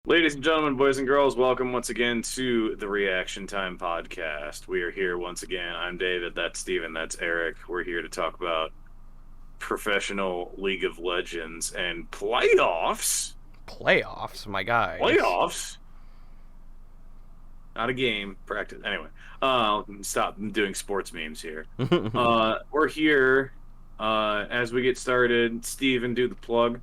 Ladies and gentlemen, boys and girls, welcome once again to the Reaction Time podcast. We are here once again. I'm David, that's Steven, that's Eric. We're here to talk about professional League of Legends and playoffs. Playoffs, my guys. Playoffs? Not a game, practice. Anyway, stop doing sports memes here. We're here as we get started. Steven, do the plug.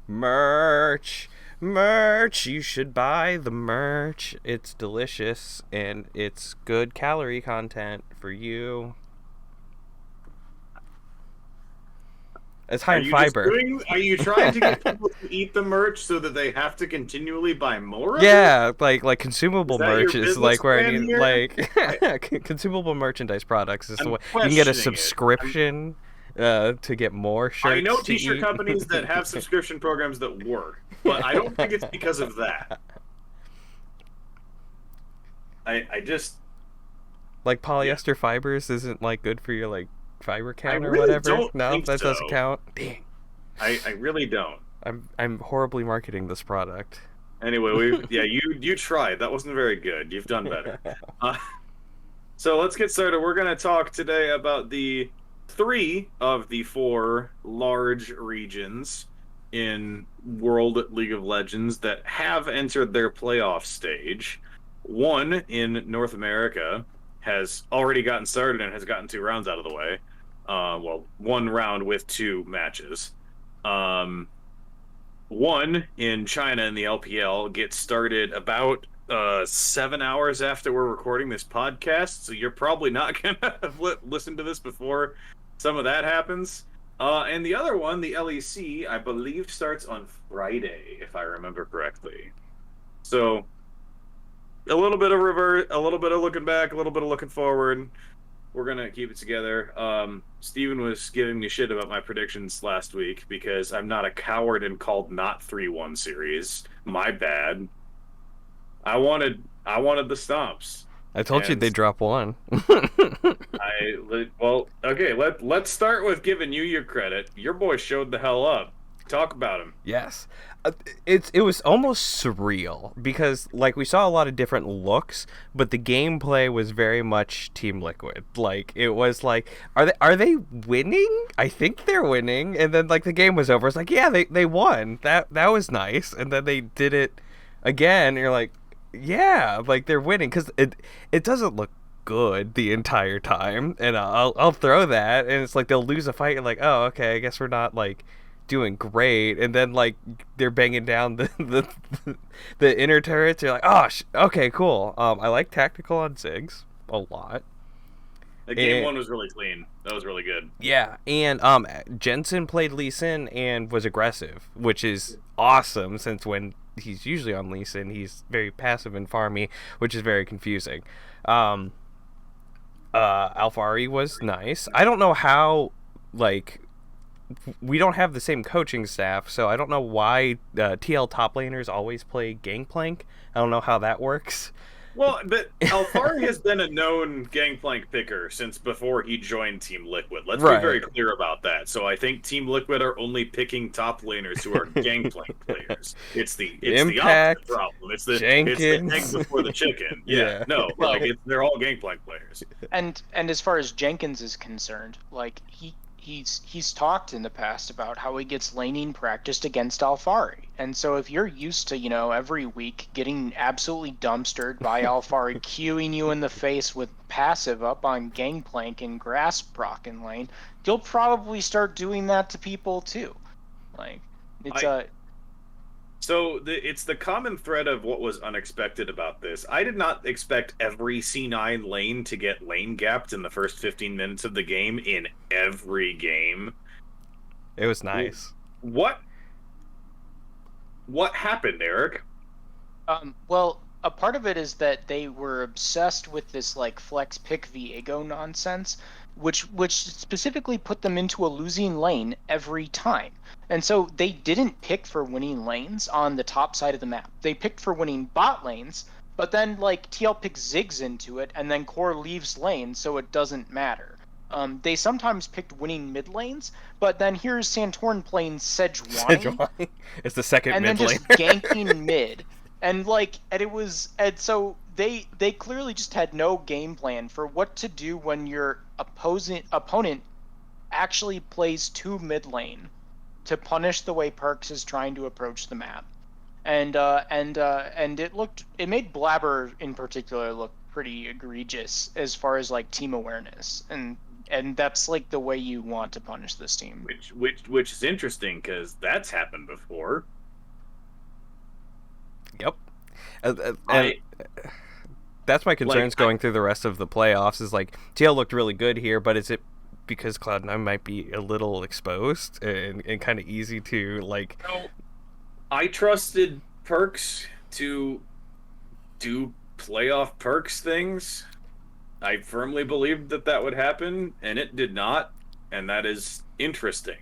Merch. You should buy the merch. It's delicious and it's good calorie content for you. It's high in fiber. Are you trying to get people to eat the merch so that they have to continually buy more? Yeah, like consumable merch is like where I need consumable merchandise products is the way you can get a subscription to get more shirts. I know t-shirt companies that have subscription programs that work, but I don't think it's because of that. I just like polyester fibers isn't like good for your like fiber count or really whatever. No, that doesn't count. Dang. I really don't. I'm horribly marketing this product. Anyway, you tried. That wasn't very good. You've done better. So let's get started. We're going to talk today about the 3 of the 4 large regions in World League of Legends that have entered their playoff stage. One in North America has already gotten started and has gotten 2 rounds out of the way. Well, 1 round with 2 matches. One in China in the LPL gets started about 7 hours after we're recording this podcast, so you're probably not gonna have listened to this before some of that happens. And the other one, the LEC, I believe starts on Friday, if I remember correctly. So a little bit of revert, a little bit of looking back, a little bit of looking forward. We're gonna keep it together. Steven was giving me shit about my predictions last week because I'm not a coward and called not 3-1 series. My bad. I wanted the stomps. I told you they drop 1. Let's start with giving you your credit. Your boy showed the hell up. Talk about him. Yes. It was almost surreal because like we saw a lot of different looks, but the gameplay was very much Team Liquid. Like it was like, are they winning? I think they're winning, and then like the game was over. It's like, yeah, they won. That was nice, and then they did it again. And you're like, yeah, like they're winning because it doesn't look good the entire time, and I'll throw that, and it's like they'll lose a fight. And like, oh, okay, I guess we're not like doing great, and then like they're banging down the inner turrets. You're like, oh, okay, cool. I like tactical on Ziggs a lot. The game 1 was really clean. That was really good. Yeah, and Jensen played Lee Sin and was aggressive, which is awesome since when he's usually on Lee Sin, he's very passive and farmy, which is very confusing. Alfari was nice. I don't know how, like, we don't have the same coaching staff, so I don't know why TL top laners always play Gangplank. I don't know how that works. Well, but Alfari has been a known Gangplank picker since before he joined Team Liquid. Let's be very clear about that. So I think Team Liquid are only picking top laners who are Gangplank players. It's the opposite problem. It's the egg before the chicken. Yeah. No, like they're all Gangplank players. And as far as Jenkins is concerned, like he's talked in the past about how he gets laning practiced against Alfari. And so if you're used to, every week getting absolutely dumpstered by Alfari cueing you in the face with passive up on Gangplank and grass proc in lane, you'll probably start doing that to people too. Like So it's the common thread of what was unexpected about this. I did not expect every C9 lane to get lane gapped in the first 15 minutes of the game in every game. It was nice. What happened, Eric? Well, a part of it is that they were obsessed with this like flex pick Viego nonsense, which specifically put them into a losing lane every time. And so they didn't pick for winning lanes on the top side of the map. They picked for winning bot lanes, but then like TL picks Ziggs into it, and then Core leaves lane, so it doesn't matter. They sometimes picked winning mid lanes, but then here's Santorin playing Sejuani, Sejuani is the second and then mid lane. just ganking mid, and so they clearly just had no game plan for what to do when your opponent actually plays 2 mid lane to punish the way Perks is trying to approach the map. And it made Blabber in particular look pretty egregious as far as like team awareness, and that's like the way you want to punish this team. Which is interesting because that's happened before. Yep. And that's my concerns going through the rest of the playoffs. Is like TL looked really good here, but is it because Cloud9 might be a little exposed and kind of easy to like? No, I trusted Perks to do playoff Perks things. I firmly believed that would happen, and it did not, and that is interesting.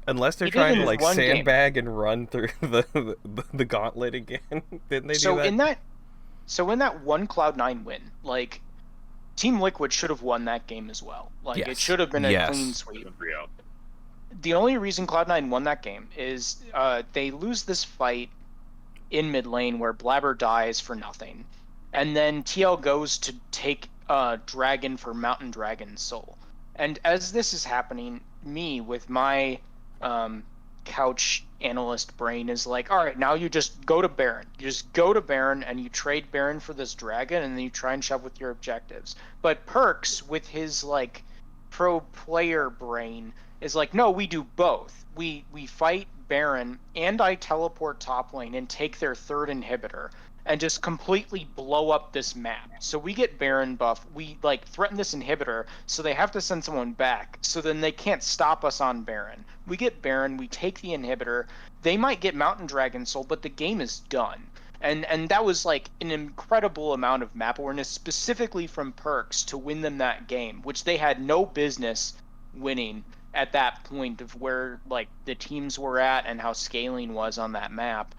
Unless they're trying to like sandbag and run through the gauntlet again, didn't they do that? So in that one Cloud9 win, like Team Liquid should have won that game as well. Like Yes. it should have been a clean sweep. The only reason Cloud9 won that game is they lose this fight in mid lane where Blabber dies for nothing, and then TL goes to take Dragon for Mountain Dragon's soul. And as this is happening, me with my couch analyst brain is like, all right, now you just go to Baron. You just go to Baron and you trade Baron for this dragon, and then you try and shove with your objectives. But Perks, with his like pro player brain, is like, no, we do both. We fight Baron and I teleport top lane and take their third inhibitor and just completely blow up this map. So we get Baron buff, we like threaten this inhibitor, so they have to send someone back, so then they can't stop us on Baron. We get Baron, we take the inhibitor, they might get Mountain Dragon Soul, but the game is done. And that was like an incredible amount of map awareness specifically from Perks to win them that game, which they had no business winning at that point of where like the teams were at and how scaling was on that map.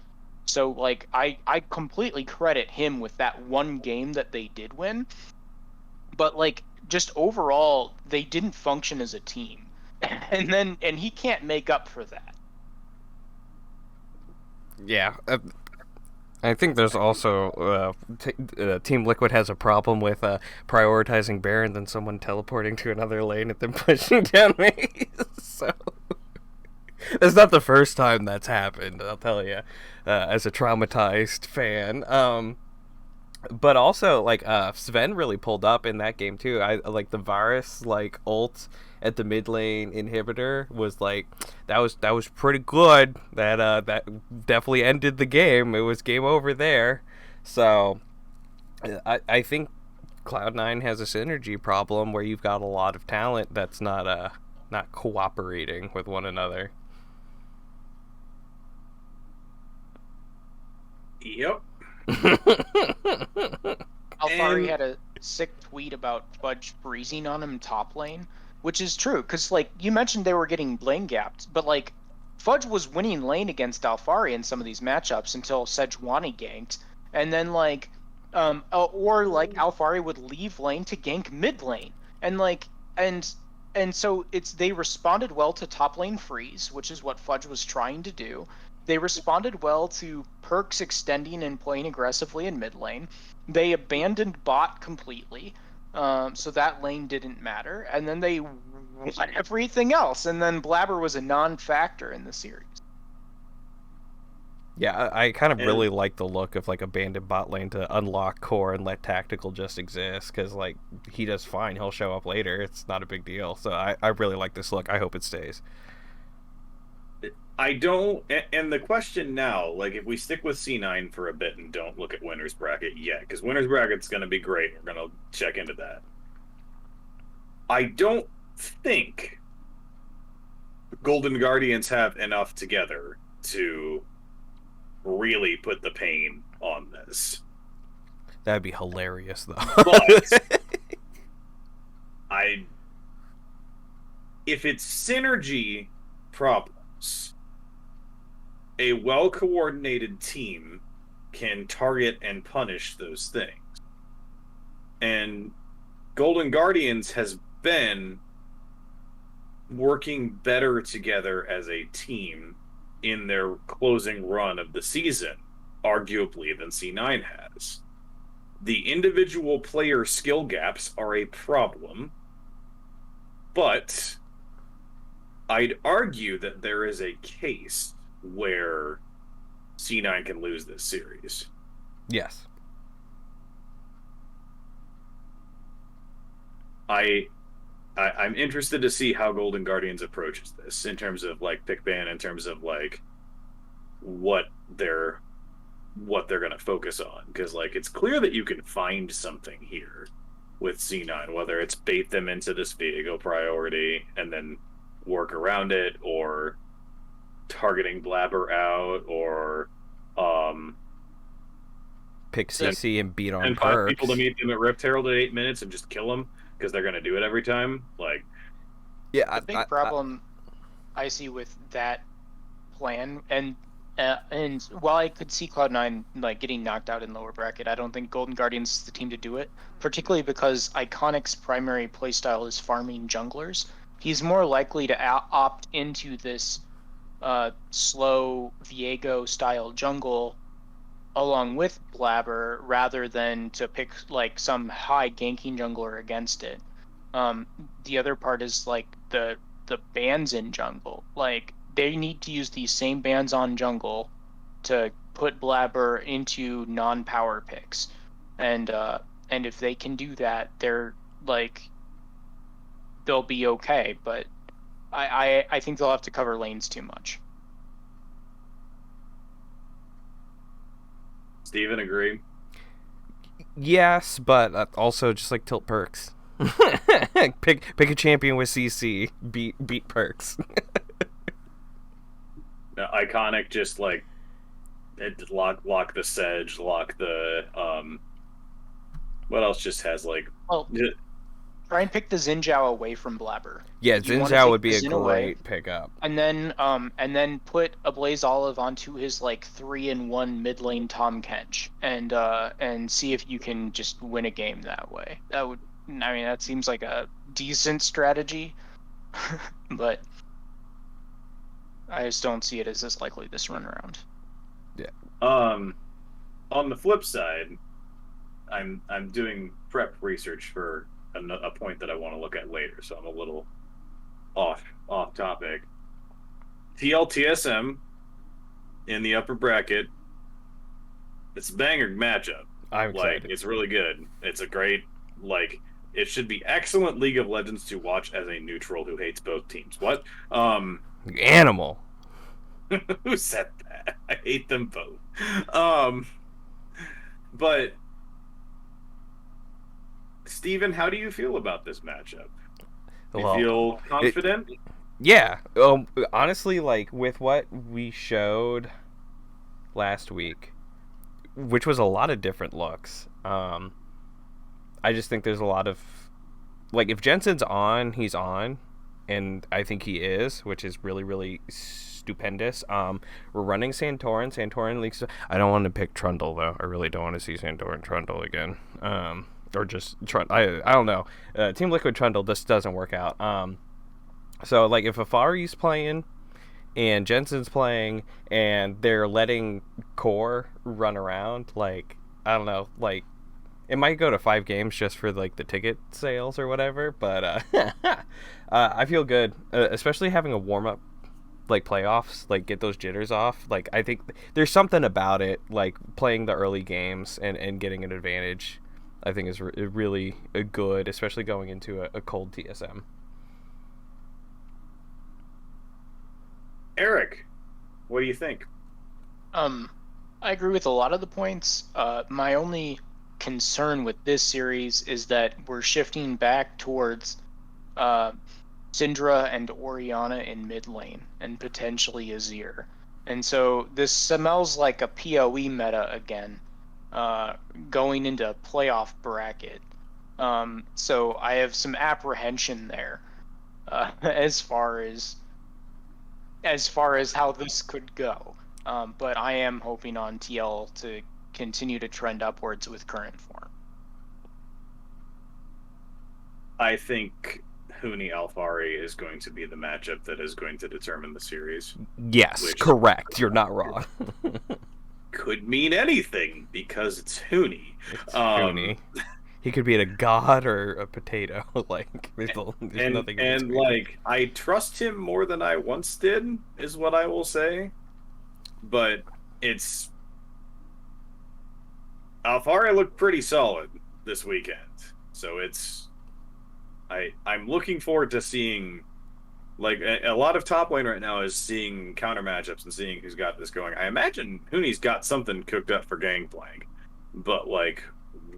So like I completely credit him with that one game that they did win. But like just overall they didn't function as a team. And he can't make up for that. Yeah. I think there's also Team Liquid has a problem with prioritizing Baron than someone teleporting to another lane and then pushing down me. So it's not the first time that's happened, I'll tell you, as a traumatized fan. But also, like, Sven really pulled up in that game too. I like the Varus like ult at the mid lane inhibitor was like that was pretty good. That definitely ended the game. It was game over there. So I think Cloud9 has a synergy problem where you've got a lot of talent that's not cooperating with one another. Yep. Alfari had a sick tweet about Fudge freezing on him top lane, which is true, because like you mentioned they were getting lane gapped, but like Fudge was winning lane against Alfari in some of these matchups until Sejuani ganked, and then like or like Alfari would leave lane to gank mid lane, and like and so they responded well to top lane freeze, which is what Fudge was trying to do. They responded well to Perks extending and playing aggressively in mid lane. They abandoned bot completely, so that lane didn't matter. And then they won everything else, and then Blabber was a non-factor in the series. Yeah, I kind of really like the look of like abandoned bot lane to unlock core and let tactical just exist, because like he does fine. He'll show up later. It's not a big deal. So I really like this look. I hope it stays. I don't, and the question now, like if we stick with C9 for a bit and don't look at winner's bracket yet, because winner's bracket's going to be great. We're going to check into that. I don't think Golden Guardians have enough together to really put the pain on this. That'd be hilarious, though. But if it's synergy problems, a well-coordinated team can target and punish those things. And Golden Guardians has been working better together as a team in their closing run of the season, arguably, than C9 has. The individual player skill gaps are a problem, but I'd argue that there is a case where C9 can lose this series. Yes. I'm interested to see how Golden Guardians approaches this in terms of like pick ban, in terms of like what they're going to focus on, because like it's clear that you can find something here with C9, whether it's bait them into this Viego priority and then work around it, or targeting Blabber out, or pick CC and beat on and perks. 5 people to meet them at Rift Herald at 8 minutes and just kill them because they're going to do it every time. Like, yeah, the big problem I see with that plan, and while I could see Cloud9 like getting knocked out in lower bracket, I don't think Golden Guardians is the team to do it, particularly because Iconic's primary playstyle is farming junglers. He's more likely to opt into this slow Viego style jungle along with Blabber rather than to pick like some high ganking jungler against it. The other part is like the bans in jungle. Like they need to use these same bans on jungle to put Blabber into non-power picks, and if they can do that, they'll be okay. But I think they'll have to cover lanes too much. Steven, agree? Yes, but also just like tilt perks. pick a champion with CC, beat perks. Now, Iconic just like lock the Sedge, lock the what else just has like try and pick the Xin Zhao away from Blabber. Yeah, Xin Zhao would be a great pickup. And then put a Blaze Olive onto his like 3-in-1 mid lane Tom Kench, and see if you can just win a game that way. That seems like a decent strategy, but I just don't see it as this likely this run around. Yeah. On the flip side, I'm doing prep research for a point that I want to look at later, so I'm a little off topic. TLTSM in the upper bracket. It's a banger matchup. I'm excited. It's really good. It's a great it should be excellent League of Legends to watch as a neutral who hates both teams. What? Animal. Who said that? I hate them both. But Steven, how do you feel about this matchup? You feel confident? Yeah. Honestly, like with what we showed last week, which was a lot of different looks, I just think there's a lot of like if Jensen's on, he's on, and I think he is, which is really, really stupendous. We're running Santorin. Santorin leaks. I don't want to pick Trundle though. I really don't want to see Santorin Trundle again. Or just I don't know. Team Liquid Trundle just doesn't work out. So like if Afari's playing and Jensen's playing and they're letting Core run around, like I don't know, like it might go to 5 games just for like the ticket sales or whatever. But I feel good, especially having a warm up like playoffs, like get those jitters off. Like I think there's something about it, like playing the early games and getting an advantage. I think is really good, especially going into a cold TSM. Eric, what do you think? I agree with a lot of the points. My only concern with this series is that we're shifting back towards Syndra and Orianna in mid lane, and potentially Azir. And so this smells like a PoE meta again, going into playoff bracket. So I have some apprehension there, as far as how this could go. But I am hoping on TL to continue to trend upwards with current form. I think Huni Alfari is going to be the matchup that is going to determine the series. Yes, Which correct. You're not wrong. could mean anything because it's Huni. It's Huni. He could be a god or a potato. Like there's nothing in and between. like I trust him more than I once did, is what I will say. But it's Alfari looked pretty solid this weekend, so I'm looking forward to seeing. Like, a lot of top lane right now is seeing counter matchups and seeing who's got this going. I imagine Huni's got something cooked up for Gangplank, but like,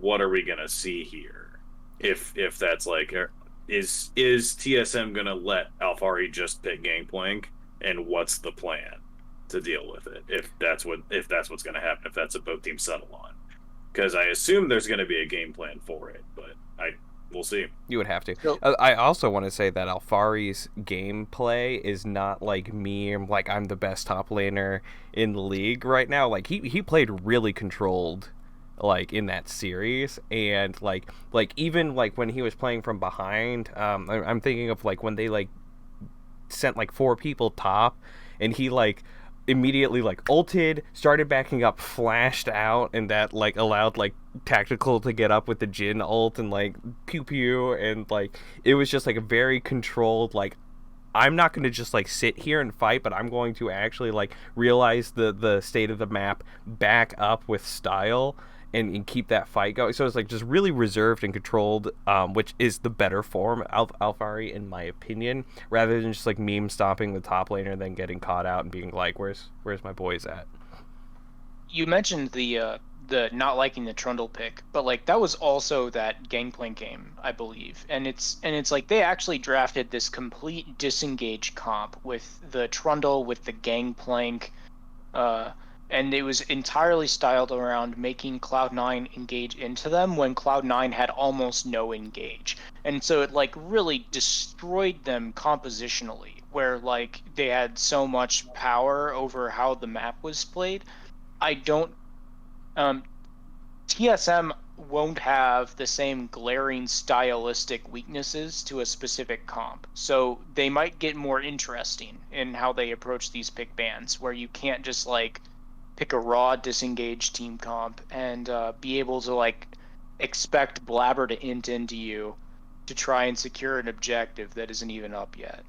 what are we gonna see here? If that's like, is TSM gonna let Alfari just pick Gangplank, and what's the plan to deal with it? If that's what's gonna happen, if that's what both teams settle on, because I assume there's gonna be a game plan for it, but we'll see. You would have to. I also want to say that Alfari's gameplay is not like me. Like I'm the best top laner in the league right now. Like he played really controlled, like in that series, and like even like when he was playing from behind. I'm thinking of like when they like sent like 4 people top, and he like immediately like ulted, started backing up, flashed out, and that like allowed like Tactical to get up with the Jhin ult and like pew pew, and like it was just like a very controlled, like I'm not going to just like sit here and fight, but I'm going to actually like realize the state of the map, back up with style, and keep that fight going. So it's like just really reserved and controlled, which is the better form of Alfari in my opinion, rather than just like meme stomping the top laner and then getting caught out and being like, where's my boys at? You mentioned the not liking the Trundle pick, but like that was also that Gangplank game, I believe, and it's like they actually drafted this complete disengage comp with the Trundle with the Gangplank, and it was entirely styled around making Cloud9 engage into them when Cloud9 had almost no engage, and so it like really destroyed them compositionally, where like they had so much power over how the map was played. TSM won't have the same glaring stylistic weaknesses to a specific comp, so they might get more interesting in how they approach these pick bans, where you can't just like pick a raw disengaged team comp and be able to like expect Blabber to int into you to try and secure an objective that isn't even up yet.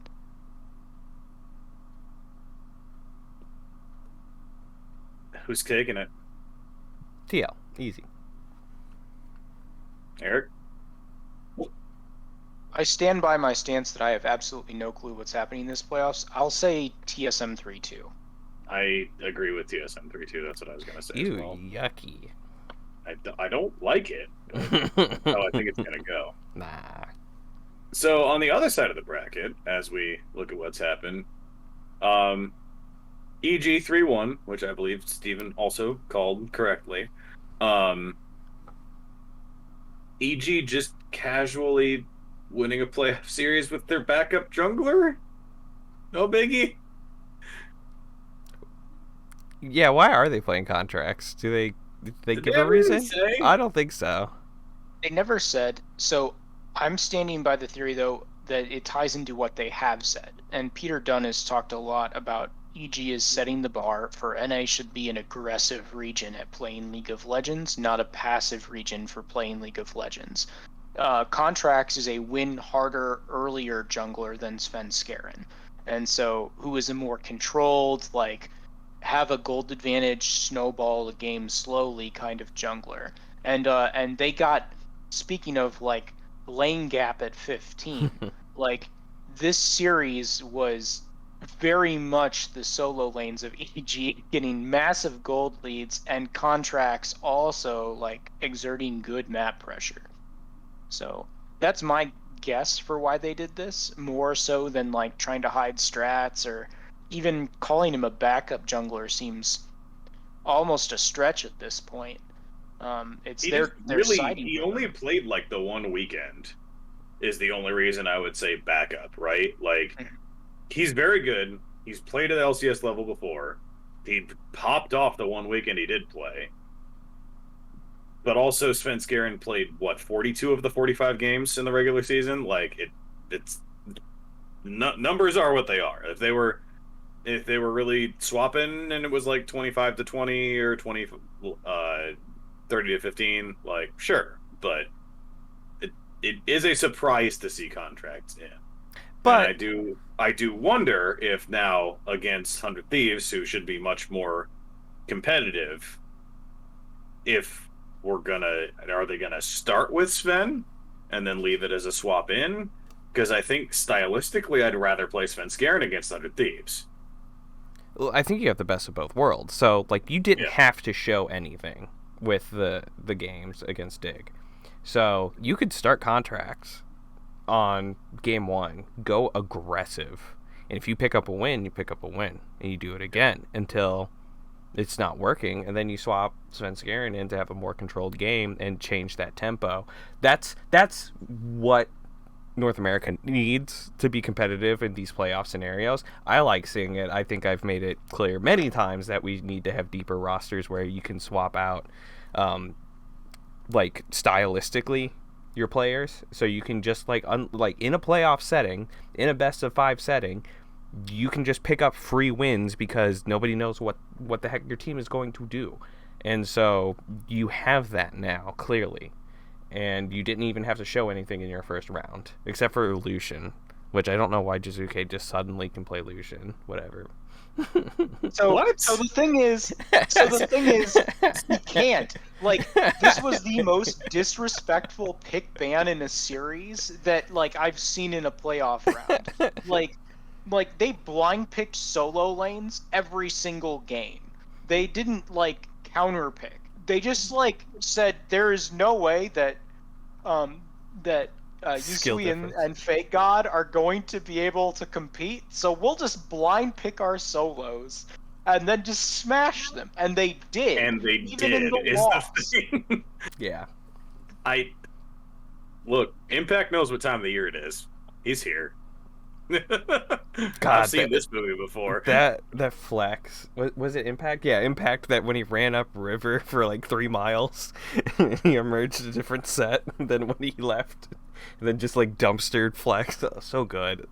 Who's taking it? TL, easy. Eric? I stand by my stance that I have absolutely no clue what's happening in this playoffs. I'll say TSM 3-2. I agree with TSM 3-2. That's what I was going to say. Ew, as well. yucky. I don't like it. How I think it's going to go. Nah. So on the other side of the bracket, as we look at what's happened, EG 3-1, which I believe Steven also called correctly. EG just casually winning a playoff series with their backup jungler? No biggie? Yeah, why are they playing contracts? Do they give a reason? I don't think so. They never said. So I'm standing by the theory, though, that it ties into what they have said. And Peter Dunn has talked a lot about EG is setting the bar for NA should be an aggressive region at playing League of Legends, not a passive region for playing League of Legends. Contracts is a win harder, earlier jungler than Svenskeren. And so who is a more controlled, like, have a gold advantage, snowball the game slowly kind of jungler. And they got, speaking of, like, lane gap at 15, like, this series was very much the solo lanes of EG getting massive gold leads and contracts also like exerting good map pressure. So that's my guess for why they did this, more so than like trying to hide strats, or even calling him a backup jungler seems almost a stretch at this point. It's their siding. He only played like the one weekend is the only reason I would say backup, right? Like he's very good. He's played at the LCS level before. He popped off the one weekend he did play. But also Svenskeren played, 42 of the 45 games in the regular season? Like, it's numbers are what they are. If they were really swapping and it was like 25 to 20 or 30 to 15, like sure, but it is a surprise to see contracts in. But And I do wonder if now against 100 Thieves, who should be much more competitive, if are they gonna start with Sven and then leave it as a swap in? Because I think stylistically, I'd rather play Sven Skaren against 100 Thieves. well, I think you have the best of both worlds. So like you didn't Yeah. have to show anything with the games against Dig. So you could start contracts on game 1, go aggressive. And if you pick up a win, you pick up a win. And you do it again until it's not working, and then you swap Sven Skaren in to have a more controlled game and change that tempo. That's what North America needs to be competitive in these playoff scenarios. I like seeing it. I think I've made it clear many times that we need to have deeper rosters where you can swap out, like stylistically, your players, so you can just like in a playoff setting, in a best of 5 setting, you can just pick up free wins because nobody knows what the heck your team is going to do. And so you have that now, clearly. And you didn't even have to show anything in your first round, except for Lucian, which I don't know why Jizuke just suddenly can play Lucian. Whatever. So What? so the thing is he can't. Like, this was the most disrespectful pick ban in a series that like I've seen in a playoff round. Like they blind picked solo lanes every single game. They didn't like counter pick. They just like said there is no way that Skill Yusui difference. and Fake God are going to be able to compete, so we'll just blind pick our solos and then just smash them. And they did. And they even did in the is loss. the thing. Yeah. Look, Impact knows what time of the year it is. He's here. God, I've seen this movie before. That flex, was it Impact? Yeah, Impact, that when he ran up river for like 3 miles, he emerged a different set than when he left, and then just like dumpstered flex. Oh, so good.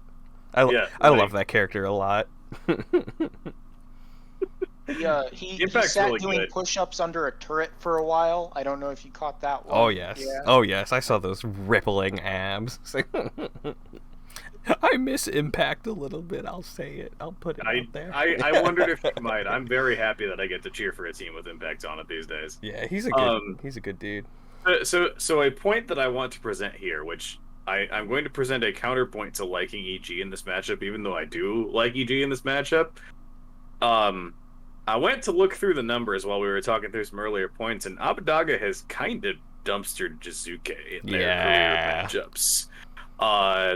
I love that character a lot. He Impact's sat really doing good. push-ups under a turret for a while. I don't know if you caught that one. Oh yes, Yeah. oh yes, I saw those rippling abs. I miss Impact a little bit. I'll say it. I'll put it out there. I wondered if you might. I'm very happy that I get to cheer for a team with Impact on it these days. Yeah, he's a good dude. So a point that I want to present here, which I'm going to present a counterpoint to liking EG in this matchup, even though I do like EG in this matchup. I went to look through the numbers while we were talking through some earlier points, and Abadaga has kind of dumpstered Jizuke in their career matchups.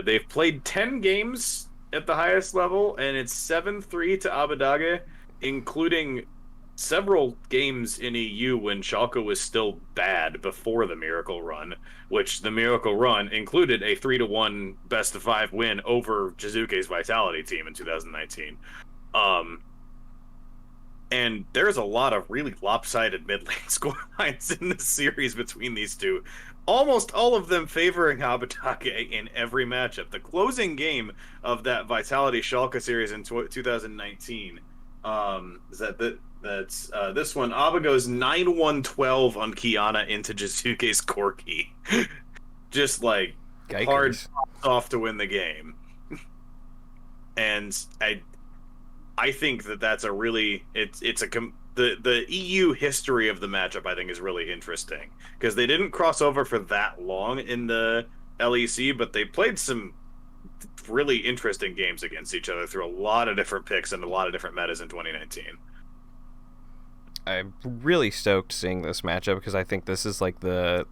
They've played 10 games at the highest level, and it's 7-3 to Abadaga, including several games in EU when Schalke was still bad before the Miracle Run, which the Miracle Run included a 3-1 best-of-5 win over Jizuke's Vitality team in 2019. And there's a lot of really lopsided mid-lane scorelines in this series between these two. Almost all of them favoring Abadaga in every matchup. The closing game of that Vitality Schalke series in 2019 is that's this one. Aba goes 9-1-12 on Kiana into Jizuke's Corki. Just like Geikers. hard off to win the game. And I think that's a really the EU history of the matchup I think is really interesting because they didn't cross over for that long in the LEC, but they played some really interesting games against each other through a lot of different picks and a lot of different metas in 2019. I'm really stoked seeing this matchup because I think this is like the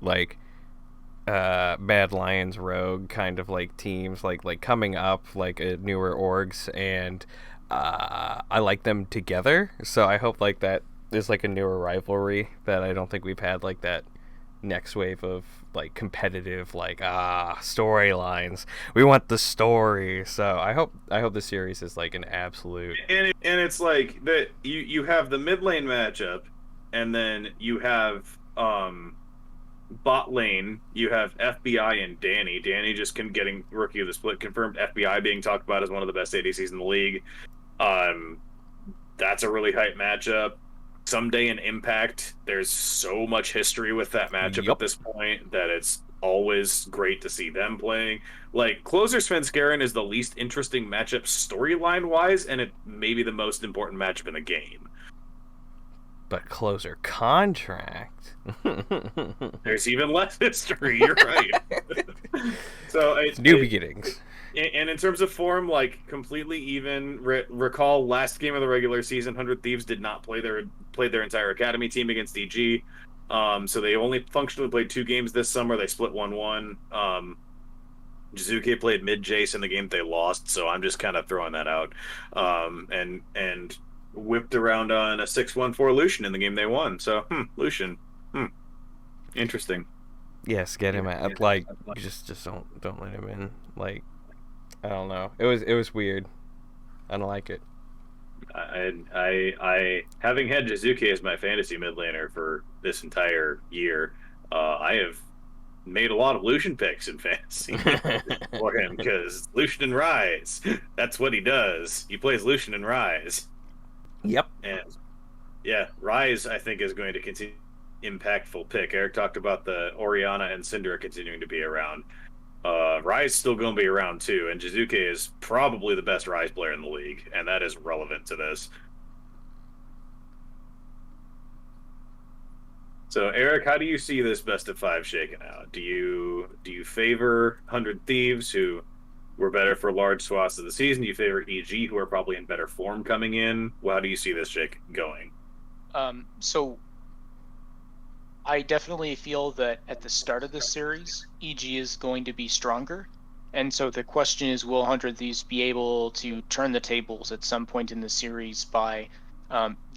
Mad Lions Rogue kind of like teams like coming up like newer orgs, and I like them together, so I hope like that is like a newer rivalry that I don't think we've had, like that next wave of like competitive like storylines. We want the story, so I hope the series is like an absolute. And it's like that you have the mid lane matchup, and then you have bot lane, you have FBI and Danny. Danny just getting Rookie of the Split confirmed. FBI being talked about as one of the best ADCs in the league. That's a really hype matchup. Someday in Impact, there's so much history with that matchup at this point that it's always great to see them playing. Like, Closer Svenskeren is the least interesting matchup storyline-wise, and it may be the most important matchup in the game. But Closer Contract. There's even less history, you're right. So it's new beginnings. And in terms of form, like, completely even. Recall last game of the regular season, 100 Thieves did not play their entire academy team against EG. So they only functionally played 2 games this summer. They split 1-1. Jizuke played mid Jace in the game they lost, so I'm just kind of throwing that out. And whipped around on a 6-1-4 Lucian in the game they won. So, Lucian. Interesting. Yes, get him out. Like, just don't let him in. Like, I don't know. It was weird. I don't like it. I having had Jizuke as my fantasy mid laner for this entire year, I have made a lot of Lucian picks in fantasy for him because Lucian and Rise. That's what he does. He plays Lucian and Rise. Yep. And yeah, Rise I think is going to continue impactful pick. Eric talked about the Orianna and Syndra continuing to be around. Rise still going to be around too, and Jizuke is probably the best Rise player in the league, and that is relevant to this. So, Eric, how do you see this best of 5 shaking out? Do you favor 100 Thieves, who were better for large swaths of the season? Do you favor EG, who are probably in better form coming in? Well, how do you see this shake going? So I definitely feel that at the start of the series, EG is going to be stronger. And so the question is, will 100 Thieves be able to turn the tables at some point in the series by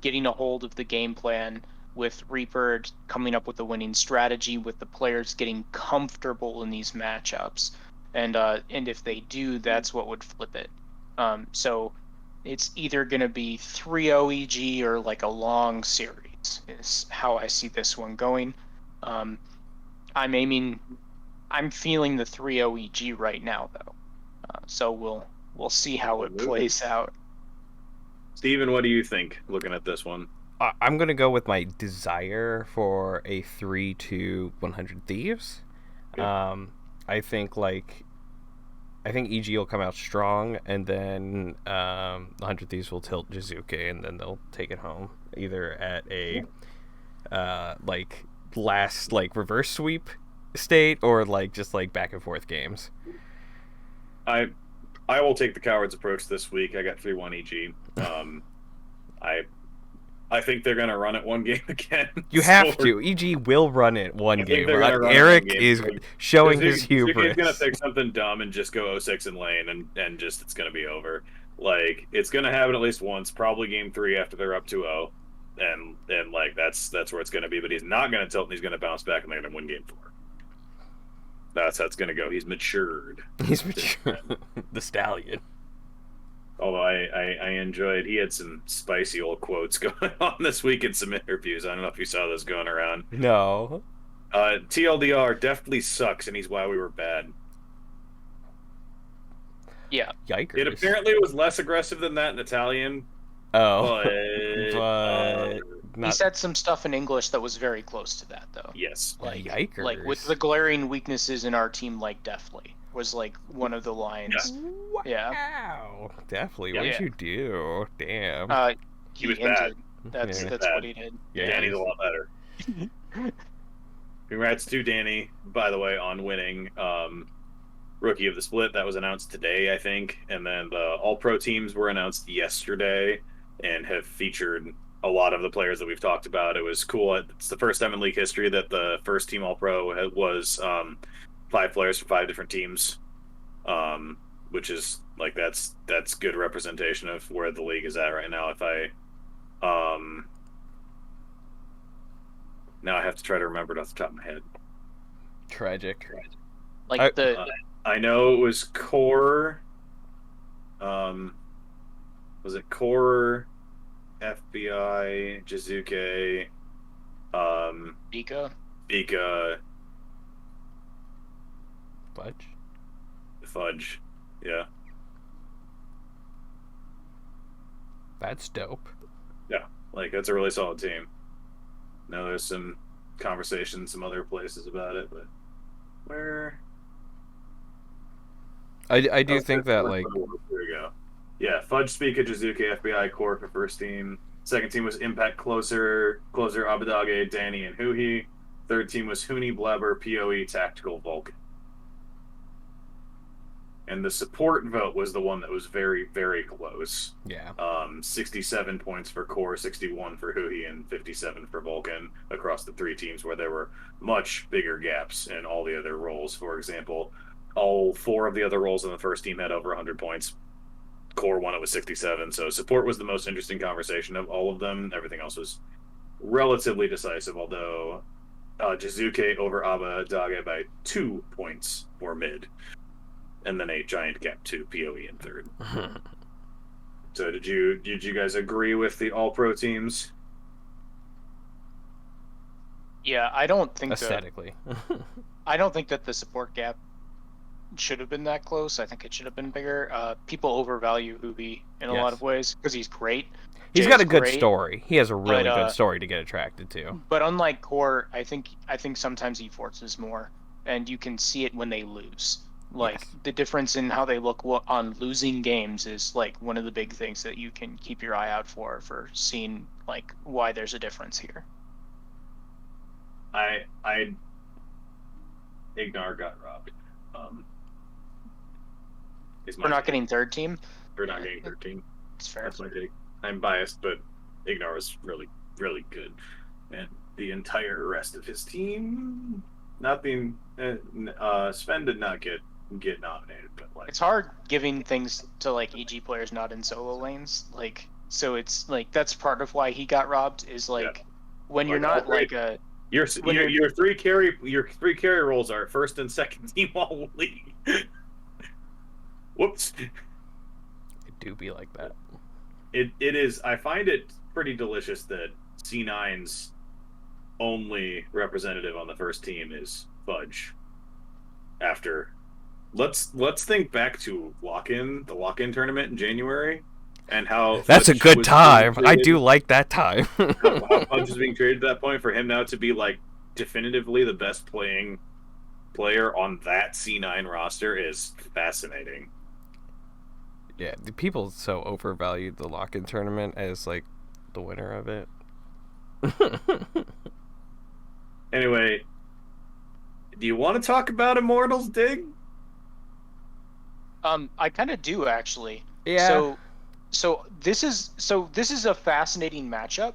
getting a hold of the game plan, with Reaper coming up with a winning strategy, with the players getting comfortable in these matchups? And if they do, that's what would flip it. So it's either going to be 3-0 EG or like a long series is how I see this one going. I'm feeling the 3-0 EG right now, though. So we'll see how it plays out. Steven, what do you think looking at this one? I'm going to go with my desire for a 3-100 Thieves. Yeah. I think EG will come out strong, and then 100 Thieves will tilt Jizuke, and then they'll take it home, either at a last reverse sweep state, or just back and forth games. I will take the coward's approach this week. I got 3-1 EG. I think they're going to run it one game again. You have to. EG will run it one game. Eric is showing his hubris. He's going to pick something dumb and just go 0-6 in lane, and just it's going to be over. Like, it's going to happen at least once, probably game 3 after they're up 2-0. And that's where it's going to be. But he's not going to tilt, and he's going to bounce back, and they're going to win game 4. That's how it's going to go. He's matured. He's matured. The stallion. Although I enjoyed, he had some spicy old quotes going on this week in some interviews. I don't know if you saw those going around. No. TLDR definitely sucks, and he's why we were bad. Yeah. Yikers. It apparently was less aggressive than that in Italian. Oh. But he said some stuff in English that was very close to that, though. Yes. Yikers. Like, with the glaring weaknesses in our team, definitely was one of the lines. Yeah. Wow. Definitely. What did you do? Damn. He was bad. That's bad. what he did. Yeah, Danny's a lot better. Congrats to Danny, by the way, on winning Rookie of the Split. That was announced today, I think. And then the All-Pro teams were announced yesterday and have featured a lot of the players that we've talked about. It was cool. It's the first time in league history that the first team All-Pro was 5 players from 5 different teams, which is that's good representation of where the league is at right now. If I now I have to try to remember it off the top of my head. Tragic. I know it was Core. Was it Core, FBI, Jizuke, Bika, Bika, Fudge. Fudge. Yeah. That's dope. Yeah. Like, that's a really solid team. Now there's some conversation some other places about it, but where... I do think that, like... There we go. Yeah, Fudge, Spica, Jizuke, FBI, Core for first team. Second team was Impact, Closer, Abadage, Danny, and Huhi. Third team was Huni, Blabber, PoE, Tactical, Vulcan. And the support vote was the one that was very, very close. Yeah. 67 points for Core, 61 for Huhi, and 57 for Vulcan across the three teams, where there were much bigger gaps in all the other roles. For example, all four of the other roles in the first team had over 100 points. Core won it with 67, so support was the most interesting conversation of all of them. Everything else was relatively decisive, although Jizuke over Abadage by 2 points for mid. And then a giant gap to PoE in third. So did you guys agree with the all-pro teams? Yeah, I don't think aesthetically. I don't think that the support gap should have been that close. I think it should have been bigger. People overvalue Hubi in a lot of ways because he's great. He's got a good story. He has a really good story to get attracted to. But unlike Core, I think sometimes he forces more, and you can see it when they lose. Like, the difference in how they look on losing games is, like, one of the big things that you can keep your eye out for seeing, like, why there's a difference here. Ignar got robbed. We're not getting third team? We're not getting third team. It's fair. That's my take. I'm biased, but Ignar was really, really good. And the entire rest of his team, not being... Sven did not get nominated, but like it's hard giving things to like EG players not in solo lanes, like, so it's like that's part of why he got robbed is like when you're not like a your three carry roles are first and second team all league. Whoops. It do be like that. It is. I find it pretty delicious that C9's only representative on the first team is Fudge. After let's think back to the lock-in tournament in January, and how that's Fudge a good time. I do like that time. how Fudge is being traded at that point, for him now to be like definitively the best playing player on that C9 roster is fascinating. Yeah, the people so overvalued the lock-in tournament as like the winner of it. Anyway, do you want to talk about Immortals, Dig? I kind of do actually. Yeah. So this is a fascinating matchup,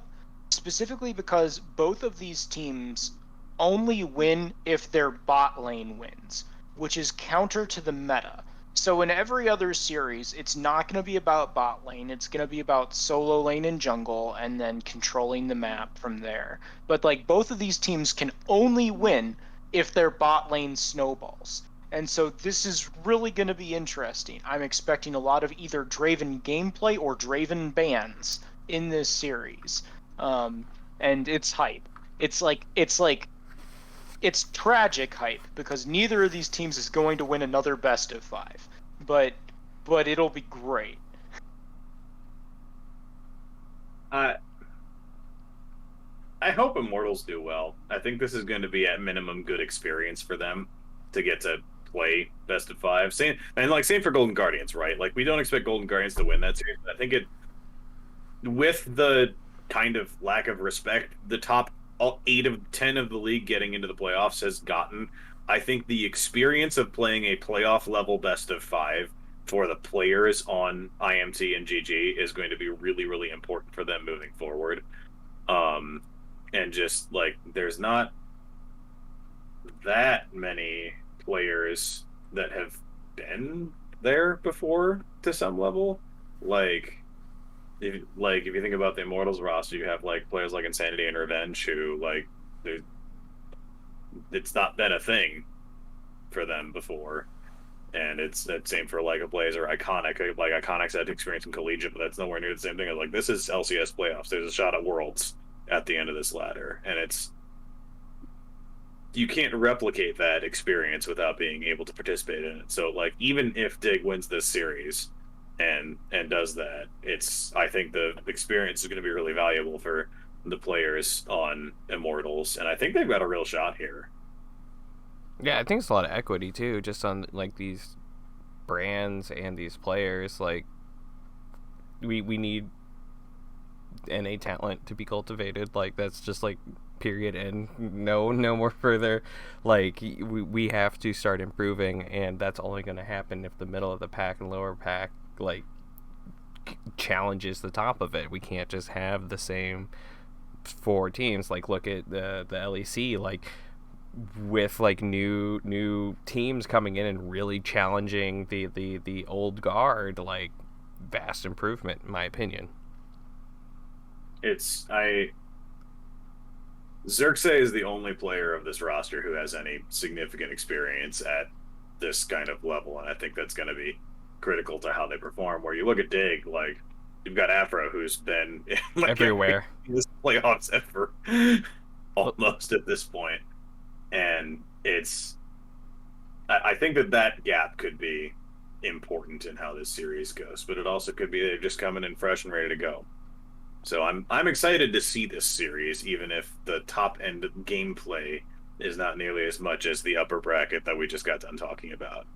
specifically because both of these teams only win if their bot lane wins, which is counter to the meta. So in every other series, it's not going to be about bot lane. It's going to be about solo lane and jungle, and then controlling the map from there. But like both of these teams can only win if their bot lane snowballs. And so this is really going to be interesting. I'm expecting a lot of either Draven gameplay or Draven bans in this series. And it's hype. It's tragic hype because neither of these teams is going to win another best of 5. But it'll be great. I hope Immortals do well. I think this is going to be at minimum good experience for them to get to play best of 5. Same for Golden Guardians, right? Like, we don't expect Golden Guardians to win that series, but I think with the kind of lack of respect the top 8 of 10 of the league getting into the playoffs has gotten, I think the experience of playing a playoff level best of 5 for the players on IMT and GG is going to be really, really important for them moving forward. And just like, there's not that many players that have been there before to some level. Like if you think about the Immortals roster, you have like players like Insanity and Revenge who like it's not been a thing for them before, and it's that same for like a Blazer Iconic. Like Iconic's had experience in collegiate, but that's nowhere near the same thing as like this is LCS playoffs. There's a shot at Worlds at the end of this ladder, and you can't replicate that experience without being able to participate in it. So like even if Dig wins this series and does that, I think the experience is going to be really valuable for the players on Immortals, and I think they've got a real shot here. Yeah, I think it's a lot of equity too, just on like these brands and these players. Like we need NA talent to be cultivated. Like that's just like period, and no more further. Like we have to start improving, and that's only going to happen if the middle of the pack and lower pack like challenges the top of it. We can't just have the same 4 teams. Like look at the LEC, like with like new teams coming in and really challenging the old guard. Like vast improvement in my opinion. Xerxes is the only player of this roster who has any significant experience at this kind of level, and I think that's going to be critical to how they perform. Where you look at Dig, like you've got Afro, who's been like everywhere in this playoffs ever, almost at this point, and I think that gap could be important in how this series goes, but it also could be they're just coming in fresh and ready to go. So I'm excited to see this series, even if the top end gameplay is not nearly as much as the upper bracket that we just got done talking about.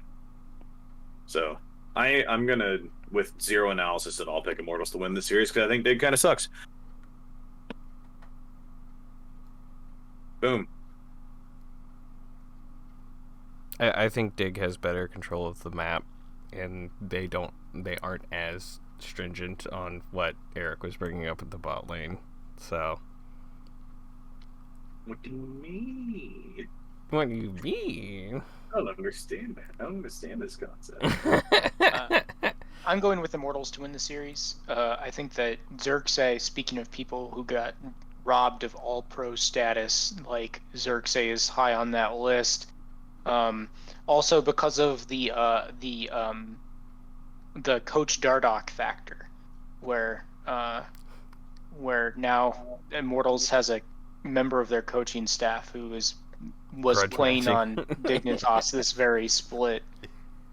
So I'm gonna, with zero analysis at all, pick Immortals to win this series because I think Dig kind of sucks. Boom. I think Dig has better control of the map, and they aren't as stringent on what Eric was bringing up at the bot lane. So What do you mean? what do you mean? I don't understand that. I don't understand this concept. I'm going with Immortals to win the series. I think that Xerxes, speaking of people who got robbed of all-pro status, like Xerxes is high on that list. Also because of the Coach Dardoch factor, where now Immortals has a member of their coaching staff who was playing on Dignitas this very split,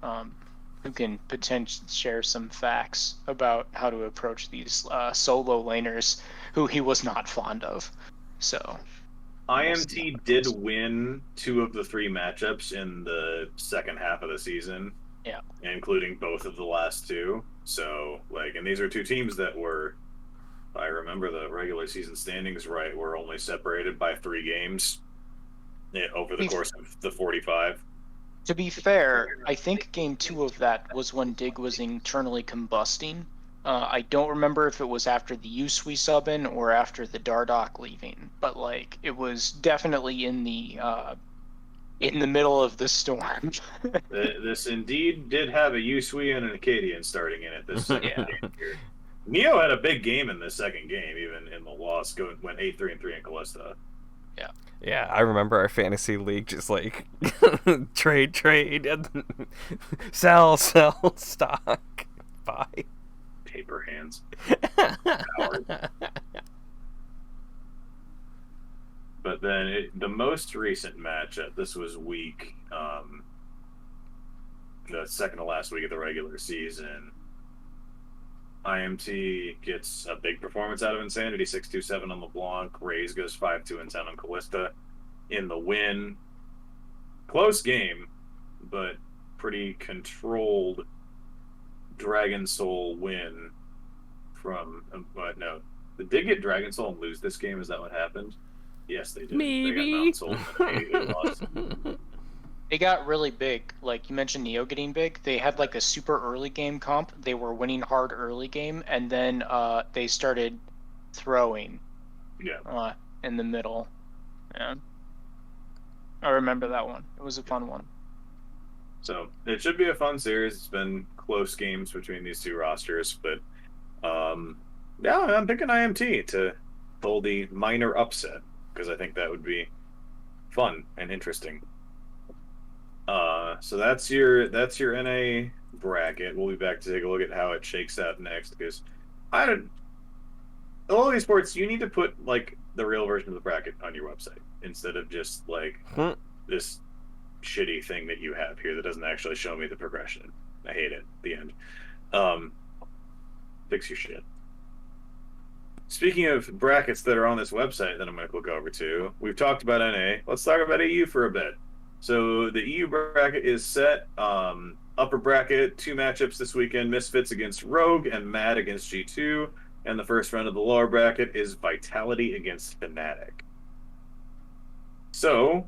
who can potentially share some facts about how to approach these solo laners who he was not fond of. So IMT did win 2 of the 3 matchups in the second half of the season. Yeah. Including both of the last 2. So, like, and these are 2 teams that were, if I remember the regular season standings right, were only separated by 3 games over the course of the 45. To be fair, I think game 2 of that was when Dig was internally combusting. I don't remember if it was after the Yusui sub-in or after the Dardoch leaving, but like it was definitely in the middle of the storm. This indeed did have a Yusui and an Acadian starting in it this second game here. Neo had a big game in this second game, even in the loss, went 8-3-3 in Callista. Yeah. Yeah, I remember our fantasy league just like trade, sell, stock, buy. Paper hands. But then the most recent matchup, this was week, the second to last week of the regular season. IMT gets a big performance out of Insanity, 6-2-7 on LeBlanc. Raze goes 5-2-10 on Callista in the win. Close game, but pretty controlled Dragon Soul win from. But no, did they get Dragon Soul and lose this game? Is that what happened? Yes, they did. Maybe. They got they lost. They got really big. Like you mentioned Neo getting big. They had like a super early game comp. They were winning hard early game, and then they started throwing in the middle. Yeah. I remember that one. It was a fun one. So it should be a fun series. It's been close games between these 2 rosters, but yeah, I'm picking IMT to pull the minor upset because I think that would be fun and interesting. So that's your NA bracket. We'll be back to take a look at how it shakes out next because all Esports, you need to put like the real version of the bracket on your website instead of just like this shitty thing that you have here that doesn't actually show me the progression. I hate it at the end. Fix your shit. Speaking of brackets that are on this website that I'm going to click over to, we've talked about NA. Let's talk about EU for a bit. So the EU bracket is set. Upper bracket, 2 matchups this weekend: Misfits against Rogue and Mad against G2. And the first round of the lower bracket is Vitality against Fnatic. So,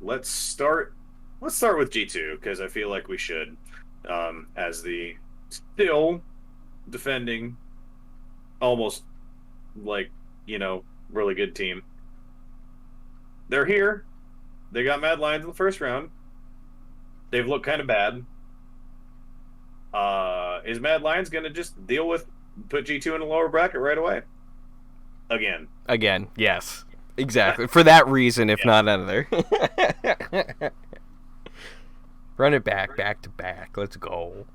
let's start with G2 because I feel like we should, as the still defending, almost like really good team. They're here. They got Mad Lions in the first round. They've looked kind of bad. Is Mad Lions going to just put G2 in a lower bracket right away? Again, yes. Exactly. For that reason, if not another. Run it back to back. Let's go.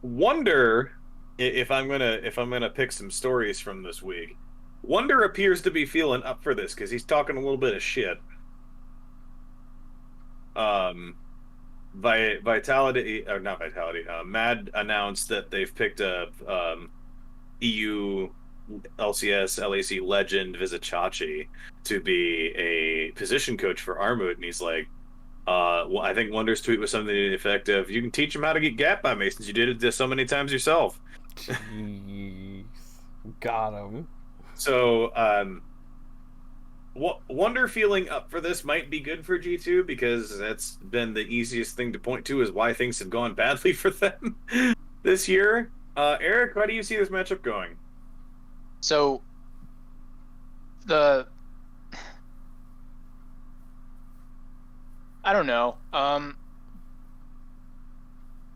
Wonder if I'm gonna pick some stories from this week. Wonder appears to be feeling up for this because he's talking a little bit of shit. Mad announced that they've picked up EU LCS LAC legend Vizicachi to be a position coach for Armut, and he's like, I think Wonder's tweet was something to the effect of, "You can teach him how to get gapped by me since you did it so many times yourself." Jeez. Got him. So, Wonder feeling up for this might be good for G2 because that's been the easiest thing to point to is why things have gone badly for them this year. Eric, how do you see this matchup going? So, I don't know.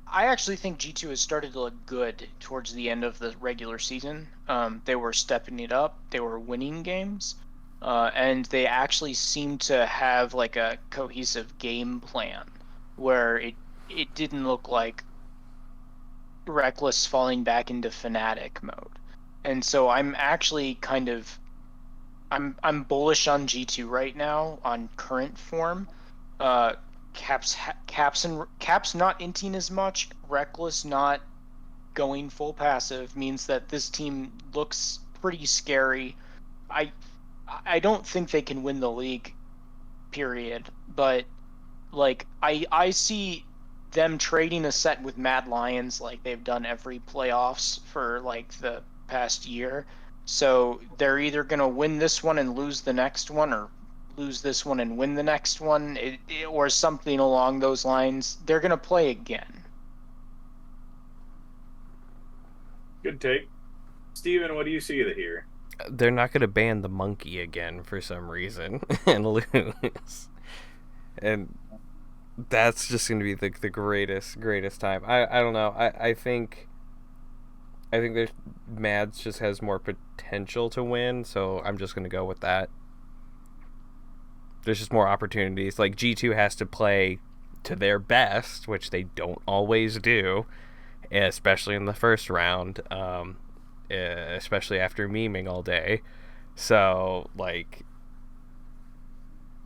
I actually think G2 has started to look good towards the end of the regular season. They were stepping it up. They were winning games. And they actually seem to have like a cohesive game plan where it didn't look like Reckless falling back into Fnatic mode. And so I'm actually I'm bullish on G2 right now on current form. Caps not inting as much. Reckless not going full passive means that this team looks pretty scary. I don't think they can win the league, period. But like I see them trading a set with Mad Lions like they've done every playoffs for like the past year. So they're either gonna win this one and lose the next one, or lose this one and win the next one, or something along those lines. They're gonna play again. Good take. Steven, what do you see here? They're not going to ban the monkey again for some reason and lose. And that's just going to be the greatest time. I don't know. I think there's Mads just has more potential to win, so I'm just going to go with that. There's just more opportunities. Like, G2 has to play to their best, which they don't always do, especially in the first round. Especially after memeing all day. So, like,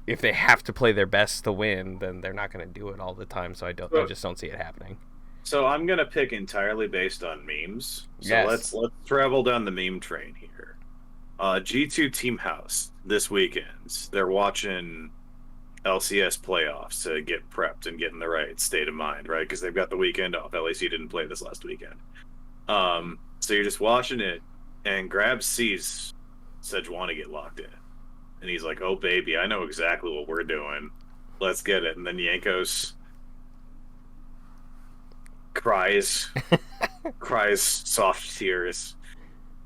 if they have to play their best to win, then they're not going to do it all the time. So I just don't see it happening. So I'm going to pick entirely based on memes. So yes. let's travel down the meme train here. G2 Team House this weekend. They're watching LCS playoffs to get prepped and get in the right state of mind, right? Because they've got the weekend off. LAC didn't play this last weekend. So you're just watching it, and Grabs sees Sejuani get locked in. And he's like, "Oh, baby, I know exactly what we're doing. Let's get it." And then Yankos cries soft tears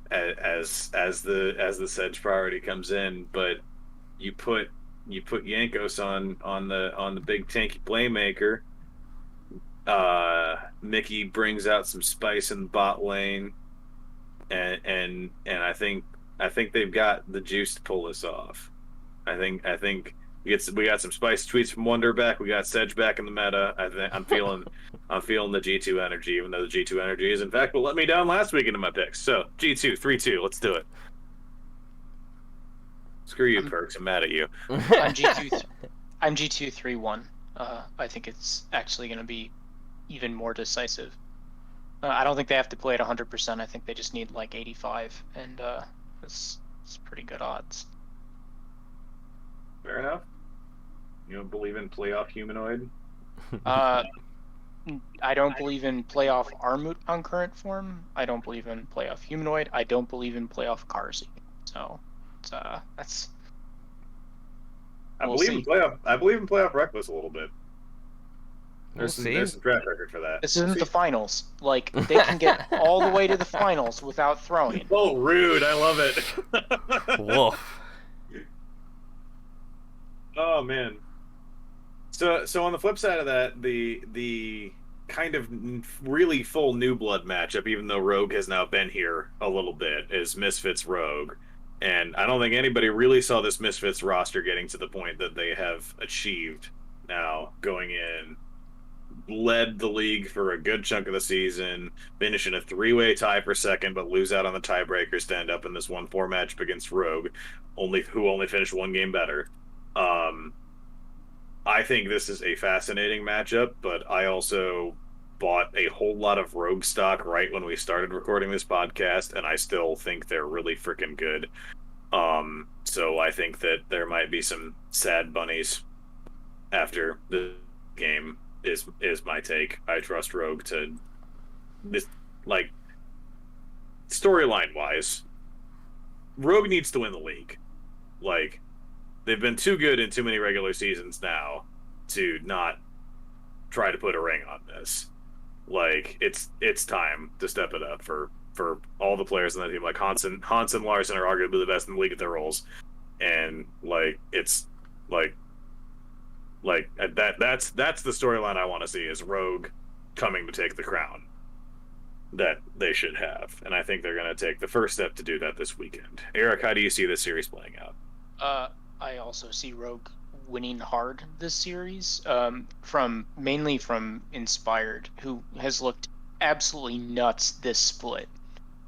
as the Sedge priority comes in. But you put Yankos on the big tanky playmaker. Mickey brings out some spice in the bot lane, and I think they've got the juice to pull this off. I think We got some spicy tweets from Wonder back. We got Sedge back in the meta. I'm feeling the G2 energy, even though the G2 energy is in fact what let me down last week into my picks. So G2 3-2. Let's do it. Screw you, Perks. I'm mad at you. I'm G2. I'm G2 3-1. I think it's actually going to be even more decisive. I don't think they have to play at 100%. I think they just need like 85, and it's pretty good odds. Fair enough. You don't believe in playoff humanoid? I don't believe in playoff Armut on current form. I don't believe in playoff humanoid. I don't believe in playoff Carsey. So that's. I believe in playoff Reckless a little bit. There's We'll some track record for that. This isn't the finals. Like, they can get all the way to the finals without throwing. Oh, rude! I love it. Woof. Oh man. So on the flip side of that, the kind of really full new blood matchup, even though Rogue has now been here a little bit, is Misfits Rogue. And I don't think anybody really saw this Misfits roster getting to the point that they have achieved now, going in, led the league for a good chunk of the season, finish in a 3-way tie for second, but lose out on the tiebreakers to end up in this 1-4 matchup against Rogue, who only finished one game better. I think this is a fascinating matchup, but I also bought a whole lot of Rogue stock right when we started recording this podcast, and I still think they're really freaking good. So I think that there might be some sad bunnies after the game is my take. I trust Rogue to this, like, storyline wise, Rogue needs to win the league. Like, they've been too good in too many regular seasons now to not try to put a ring on this. Like, it's time to step it up for all the players on the team. Like Hans and Larson are arguably the best in the league at their roles, and like it's like that's the storyline I want to see, is Rogue coming to take the crown that they should have, and I think they're going to take the first step to do that this weekend. Eric, how do you see this series playing out? I also see Rogue winning hard this series, mainly from Inspired, who has looked absolutely nuts this split.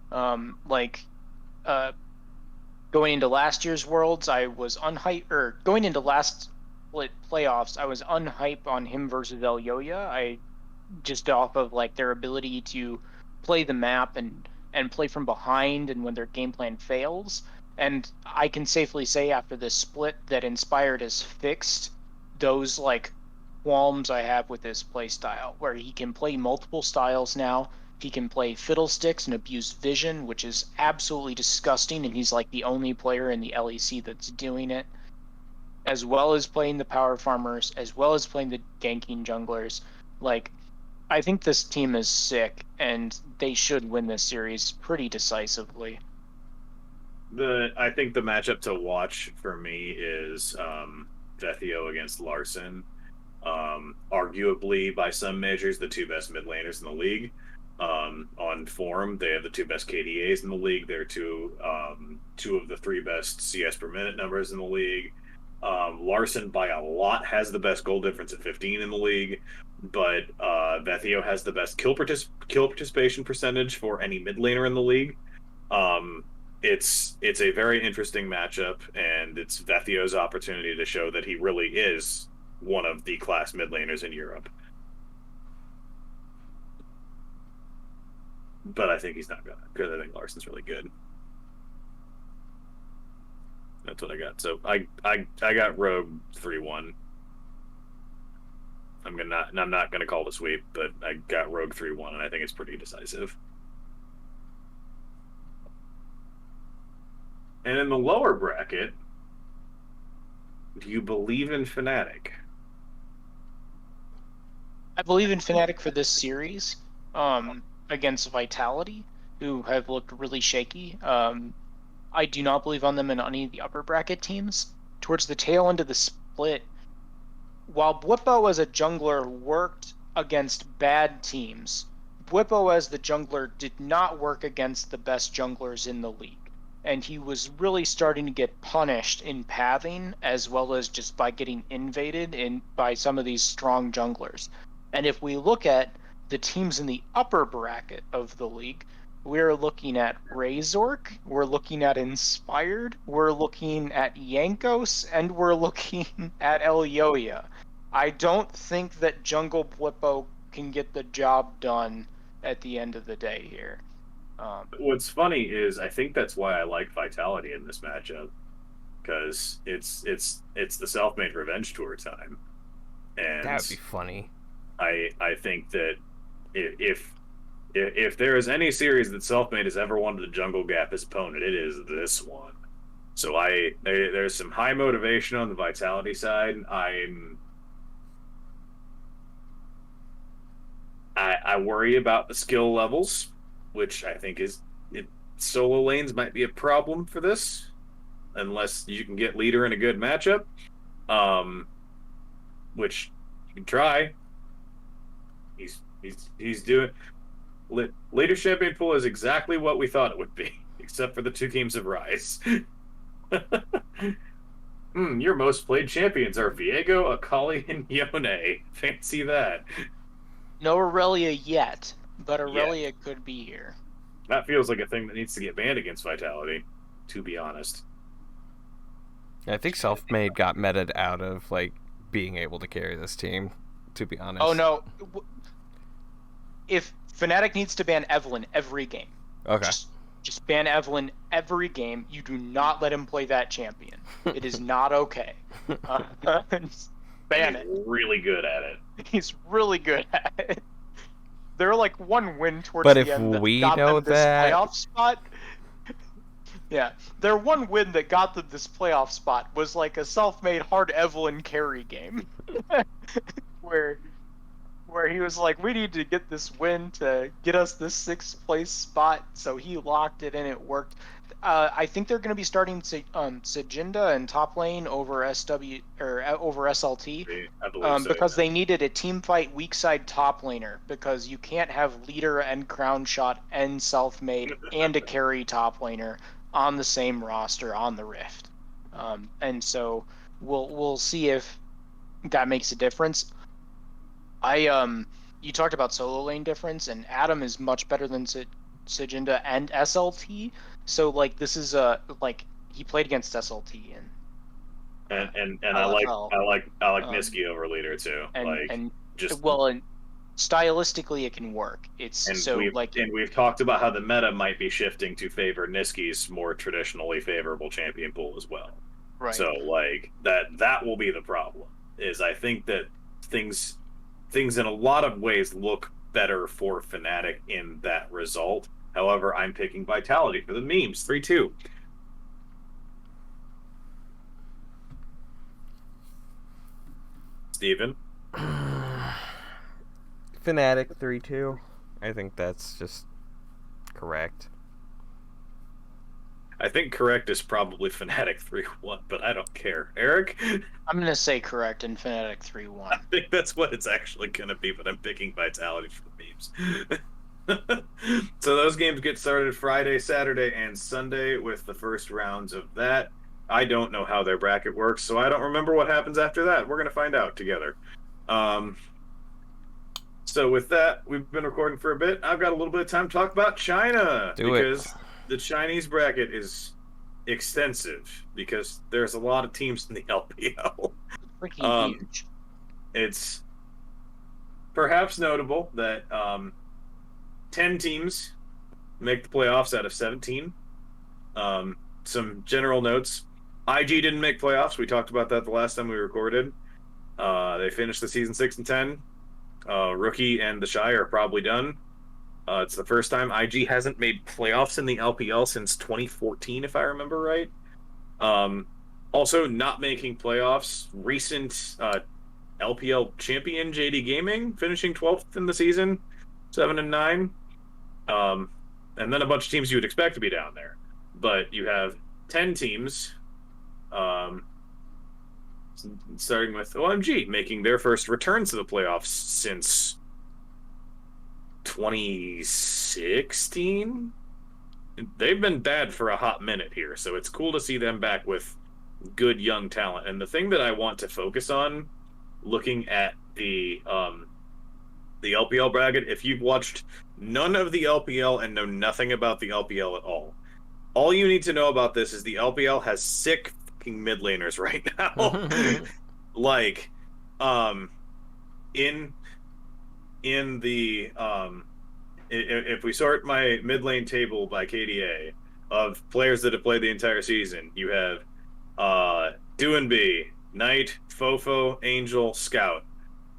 Going into last year's Worlds, I was unhyped, or going into last split playoffs, I was unhyped on him versus Elyoya. I just off of like their ability to play the map and play from behind, and when their game plan fails. And I can safely say after this split that Inspired has fixed those like qualms I have with his play style, where he can play multiple styles now. He can play fiddlesticks and abuse vision, which is absolutely disgusting, and he's like the only player in the LEC that's doing it, as well as playing the power farmers, as well as playing the ganking junglers. Like, I think this team is sick, and they should win this series pretty decisively. I think the matchup to watch for me is Vethio against Larson. Arguably, by some measures, the two best mid laners in the league. On form, they have the two best KDAs in the league. They're two of the three best CS per minute numbers in the league. Larson, by a lot, has the best goal difference at 15 in the league, but Vethio has the best kill participation percentage for any mid laner in the league. It's a very interesting matchup, and it's Vethio's opportunity to show that he really is one of the class mid laners in Europe. But I think he's not gonna, because I think Larson's really good. That's what I got. So I got Rogue 3-1. I'm not gonna call the sweep, but I got Rogue 3-1, and I think it's pretty decisive. And in the lower bracket, do you believe in Fnatic? I believe in Fnatic for this series, against Vitality, who have looked really shaky. I do not believe on them in any of the upper bracket teams. Towards the tail end of the split, while Bwipo as a jungler worked against bad teams, Bwipo as the jungler did not work against the best junglers in the league. and he was really starting to get punished in pathing as well as just by getting invaded by some of these strong junglers. And if we look at the teams in the upper bracket of the league, we're looking at Razork, we're looking at Inspired, we're looking at Yankos, and we're looking at Elyoya. I don't think that Jungle Blippo can get the job done at the end of the day here. What's funny is I think that's why I like Vitality in this matchup, because it's the self-made revenge tour time, and That would be funny. I think that if there is any series that self-made has ever wanted to jungle gap his opponent, it is this one. So there's some high motivation on the Vitality side. I worry about the skill levels, which I think solo lanes might be a problem for this, unless you can get leader in a good matchup, which you can try. He's doing. Leader champion pool is exactly what we thought it would be, except for the 2 teams of Rise. Your most played champions are Viego, Akali, and Yone. Fancy that. No Aurelia yet, but Aurelia could be here. That feels like a thing that needs to get banned against Vitality, to be honest. I think self-made got meted out of like being able to carry this team, to be honest. Oh no. If Fnatic needs to ban Evelyn every game. Okay. Just ban Evelyn every game. You do not let him play that champion. It is not okay. Ban it. Really good at it. He's really good at it. They're like 1 win towards But the if end that we got know them this that- playoff spot. Yeah, their 1 win that got them this playoff spot was like a self-made hard Evelyn carry game, where he was like, we need to get this win to get us this 6th place spot, so he locked it and it worked. I think they're going to be starting Sajinda in top lane over SW or over SLT, I believe so, because they needed a team fight weak side top laner, because you can't have leader and crown shot and self-made and a carry top laner on the same roster on the Rift, and so we'll see if that makes a difference. You talked about solo lane difference, and Adam is much better than Sajinda and SLT. So like this is like he played against SLT and I like Niski over leader too. And stylistically it can work. We've talked about how the meta might be shifting to favor Niski's more traditionally favorable champion pool as well. Right. So like that will be the problem. Is I think that things in a lot of ways look better for Fnatic in that result. However, I'm picking Vitality for the memes. 3-2. Steven? Fnatic 3-2. I think that's just correct. I think correct is probably Fnatic 3-1, but I don't care. Eric? I'm gonna say correct in Fnatic 3-1. I think that's what it's actually gonna be, but I'm picking Vitality for the memes. So those games get started Friday, Saturday, and Sunday with the first rounds of that. I don't know how their bracket works, so I don't remember what happens after that. We're going to find out together. So with that, we've been recording for a bit. I've got a little bit of time to talk about China. Because the Chinese bracket is extensive, because there's a lot of teams in the LPL. Freaking huge. It's perhaps notable that 10 teams make the playoffs out of 17. Some general notes. IG didn't make playoffs. We talked about that the last time we recorded. They finished the season 6-10. Rookie and the Shy are probably done. It's the first time IG hasn't made playoffs in the LPL since 2014, if I remember right. Also, not making playoffs, recent LPL champion JD Gaming, finishing 12th in the season, 7-9. And then a bunch of teams you would expect to be down there. But you have 10 teams, starting with OMG, making their first return to the playoffs since 2016. they've been bad for a hot minute here, so it's cool to see them back with good young talent. And the thing that I want to focus on, looking at the LPL bracket, if you've watched none of the LPL and know nothing about the LPL at all you need to know about this is the LPL has sick fucking mid laners right now. Like, in the if we sort my mid lane table by KDA of players that have played the entire season, you have Doinb, Knight, Fofo, Angel, Scout,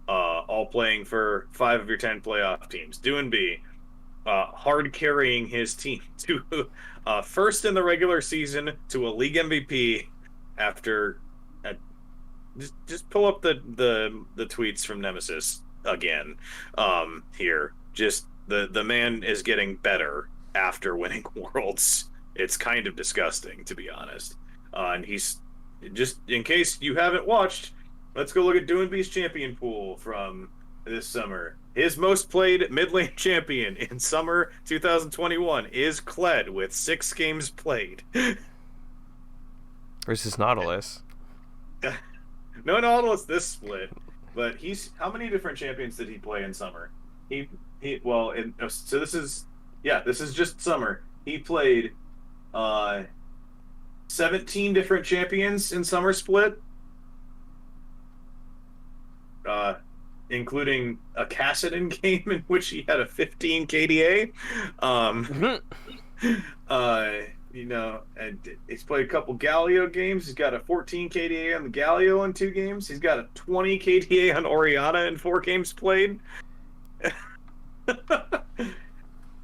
all playing for 5 of your 10 playoff teams. Doinb, hard carrying his team to first in the regular season to a league MVP after. Just pull up the tweets from Nemesis again. Here, just the man is getting better after winning Worlds. It's kind of disgusting, to be honest. And he's just, in case you haven't watched, let's go look at Doinb's champion pool from this summer. His most played mid lane champion in summer 2021 is Kled with 6 games played. Versus Nautilus. No Nautilus this split, but how many different champions did he play in summer? So this is just summer. He played 17 different champions in summer split, including a Kassadin game in which he had a 15 KDA. And he's played a couple Galio games. He's got a 14 KDA on the Galio in 2 games. He's got a 20 KDA on Orianna in 4 games played.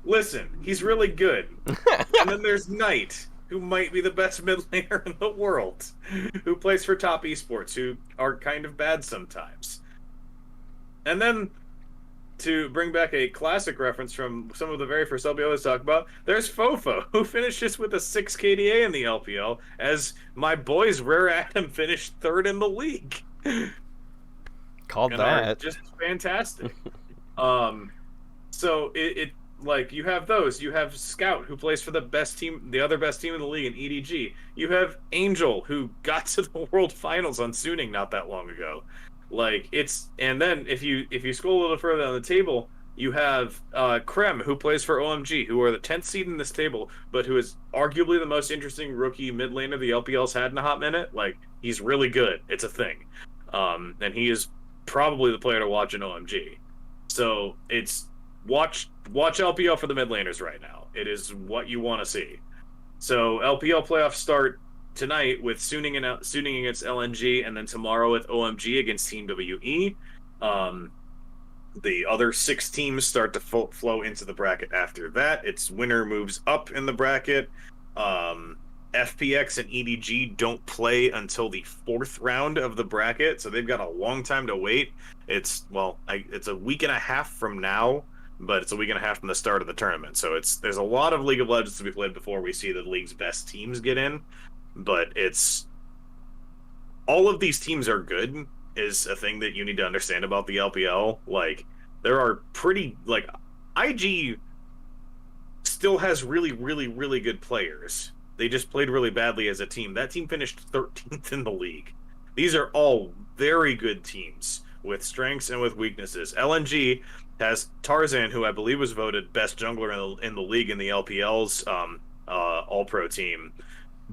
Listen, he's really good. And then there's Knight, who might be the best mid laner in the world, who plays for top esports, who are kind of bad sometimes. And then, to bring back a classic reference from some of the very first LPL let's talk about, there's Fofo, who finishes with a 6 KDA in the LPL, as my boys Rare Adam finished 3rd in the league. Called and that. just fantastic. So it like, you have those. You have Scout, who plays for the other best team in the league in EDG. You have Angel, who got to the World Finals on Suning not that long ago. Like, and then if you scroll a little further on the table, you have Krem, who plays for OMG, who are the 10th seed in this table, but who is arguably the most interesting rookie mid laner the LPL's had in a hot minute. Like, he's really good. It's a thing. And he is probably the player to watch in OMG. So it's watch LPL for the mid laners right now. It is what you want to see. So LPL playoffs start tonight with Suning against LNG, and then tomorrow with OMG against Team WE. The other 6 teams start to flow into the bracket after that. Its winner moves up in the bracket. FPX and EDG don't play until the 4th round of the bracket, so they've got a long time to wait. It's a week and a half from now, but it's a week and a half from the start of the tournament. So there's a lot of League of Legends to be played before we see the league's best teams get in. But all of these teams are good is a thing that you need to understand about the LPL. Like, there are IG still has really, really, really good players. They just played really badly as a team. That team finished 13th in the league. These are all very good teams with strengths and with weaknesses. LNG has Tarzan, who I believe was voted best jungler in the league in the LPL's All-Pro team.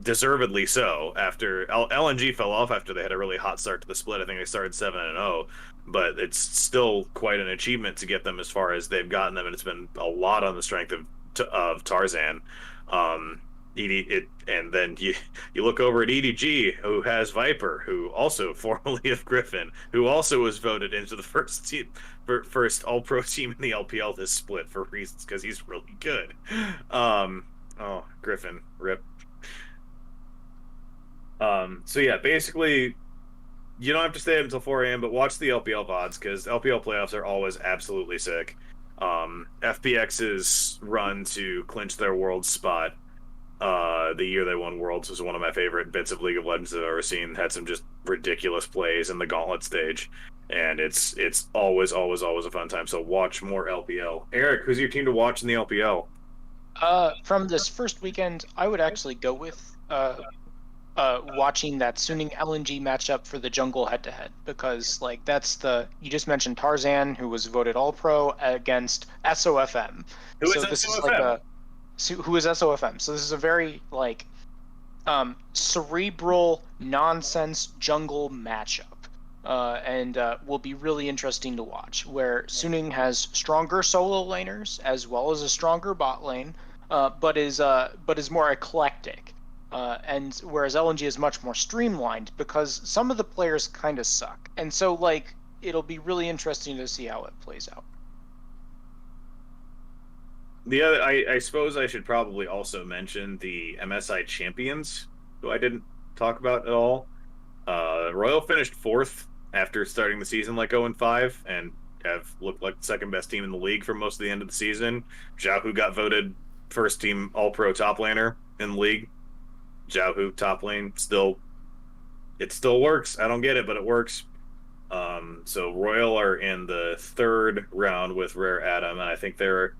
Deservedly so. After LNG fell off after they had a really hot start to the split. I think they started 7-0, but it's still quite an achievement to get them as far as they've gotten them, and it's been a lot on the strength of Tarzan. And then you look over at EDG, who has Viper, who also formerly of Griffin, who also was voted into the first All-Pro team in the LPL this split for reasons because he's really good. Griffin, rip. So yeah, basically, you don't have to stay up until 4 a.m., but watch the LPL VODs, because LPL playoffs are always absolutely sick. FPX's run to clinch their world spot, the year they won Worlds, was one of my favorite bits of League of Legends I've ever seen. Had some just ridiculous plays in the Gauntlet stage, and it's always, always, always a fun time. So watch more LPL. Eric, who's your team to watch in the LPL? From this first weekend, I would actually go with watching that Suning LNG matchup for the jungle head-to-head, because like you just mentioned Tarzan, who was voted All Pro, against SOFM. Who is So this is like SOFM? who is SOFM? So this is a very like cerebral nonsense jungle matchup. And will be really interesting to watch, where Suning has stronger solo laners as well as a stronger bot lane, but is more eclectic. And whereas LNG is much more streamlined, because some of the players kind of suck, and so like it'll be really interesting to see how it plays out. The other, I suppose I should probably also mention the MSI Champions, who I didn't talk about at all. Royal finished 4th after starting the season like 0-5 and have looked like the second best team in the league for most of the end of the season. Xiaohu got voted first team All-Pro top laner in the league. Xiaohu top lane it still works. I don't get it, but it works. So Royal are in the 3rd round with Rare Adam, and I think they're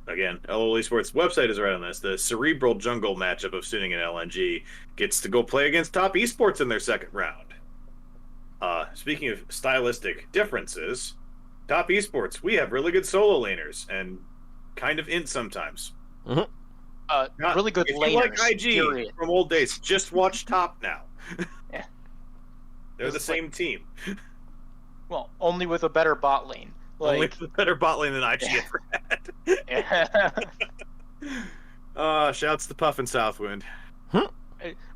again, LOL Esports website is right on this. The cerebral jungle matchup of Suning and LNG gets to go play against top esports in their 2nd round. Speaking of stylistic differences, top esports, we have really good solo laners and kind of int sometimes. Mm-hmm. Really good if laners. You like IG period. from old days, just watch top now. Yeah. They're the same team. Well, only with a better bot lane. Only Like, with a better bot lane than IG ever had. Shouts to Puff and Southwind.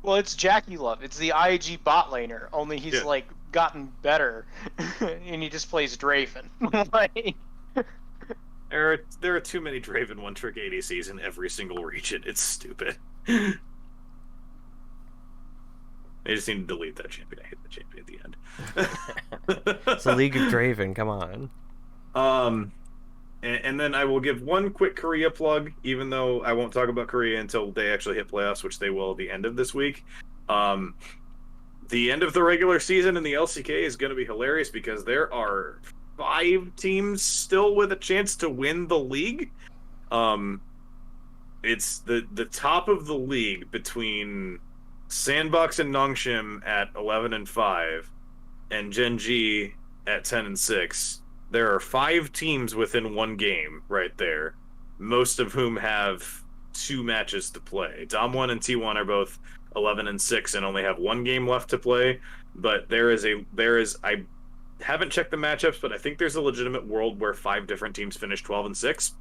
well, it's Jackie Love. It's the IG bot laner. Only he's like gotten better, and he just plays Draven. Like, there are too many Draven one-trick ADCs in every single region. It's stupid. They just need to delete that champion. I hate the champion at the end. It's a League of Draven. Come on. And then I will give one quick Korea plug, even though I won't talk about Korea until they actually hit playoffs, which they will at the end of this week. The end of the regular season in the LCK is going to be hilarious because there are 5 teams still with a chance to win the league. It's the top of the league between Sandbox and Nongshim at 11-5 and Genji at 10-6. There are 5 teams within one game right there, most of whom have 2 matches to play. Dom1 and T1 are both 11-6 and only have 1 game left to play, but there is I haven't checked the matchups, but I think there's a legitimate world where 5 different teams finish 12-6.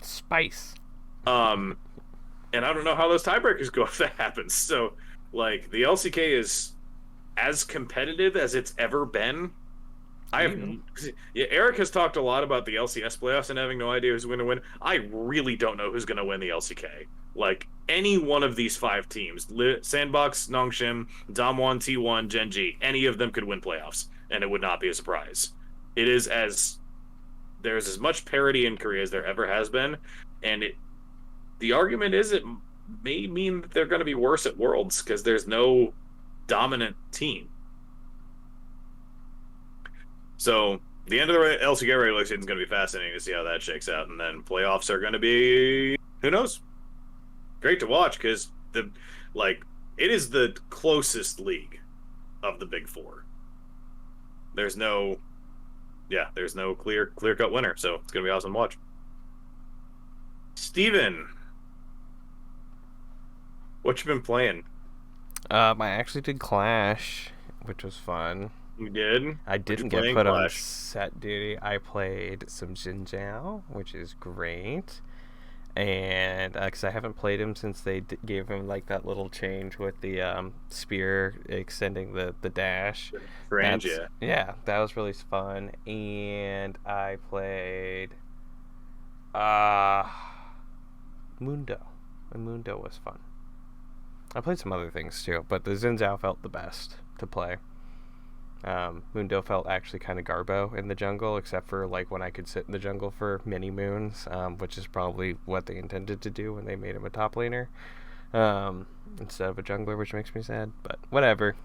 Spice. And I don't know how those tiebreakers go if that happens. So, like, the LCK is as competitive as it's ever been. Eric has talked a lot about the LCS playoffs and having no idea who's going to win. I really don't know who's going to win the LCK. Like, any one of these 5 teams, Sandbox, Nongshim, Damwon, T1, Genji, any of them could win playoffs, and it would not be a surprise. There's as much parity in Korea as there ever has been, and the argument is it may mean that they're going to be worse at Worlds because there's no dominant team. So the end of the LCK regular season is going to be fascinating to see how that shakes out, and then playoffs are going to be, who knows? Great to watch because it is the closest league of the Big Four. There's no clear-cut winner, so it's going to be awesome to watch. Steven, what you been playing? I actually did Clash, which was fun. You did? I didn't get put on set duty. I played some Xin Zhao, which is great. And because I haven't played him since they gave him like that little change with the spear extending the dash. Range, yeah, that was really fun. And I played Mundo. And Mundo was fun. I played some other things too, but the Xin Zhao felt the best to play. Mundo felt actually kind of garbo in the jungle, except for like when I could sit in the jungle for many moons, which is probably what they intended to do when they made him a top laner instead of a jungler, which makes me sad, but whatever.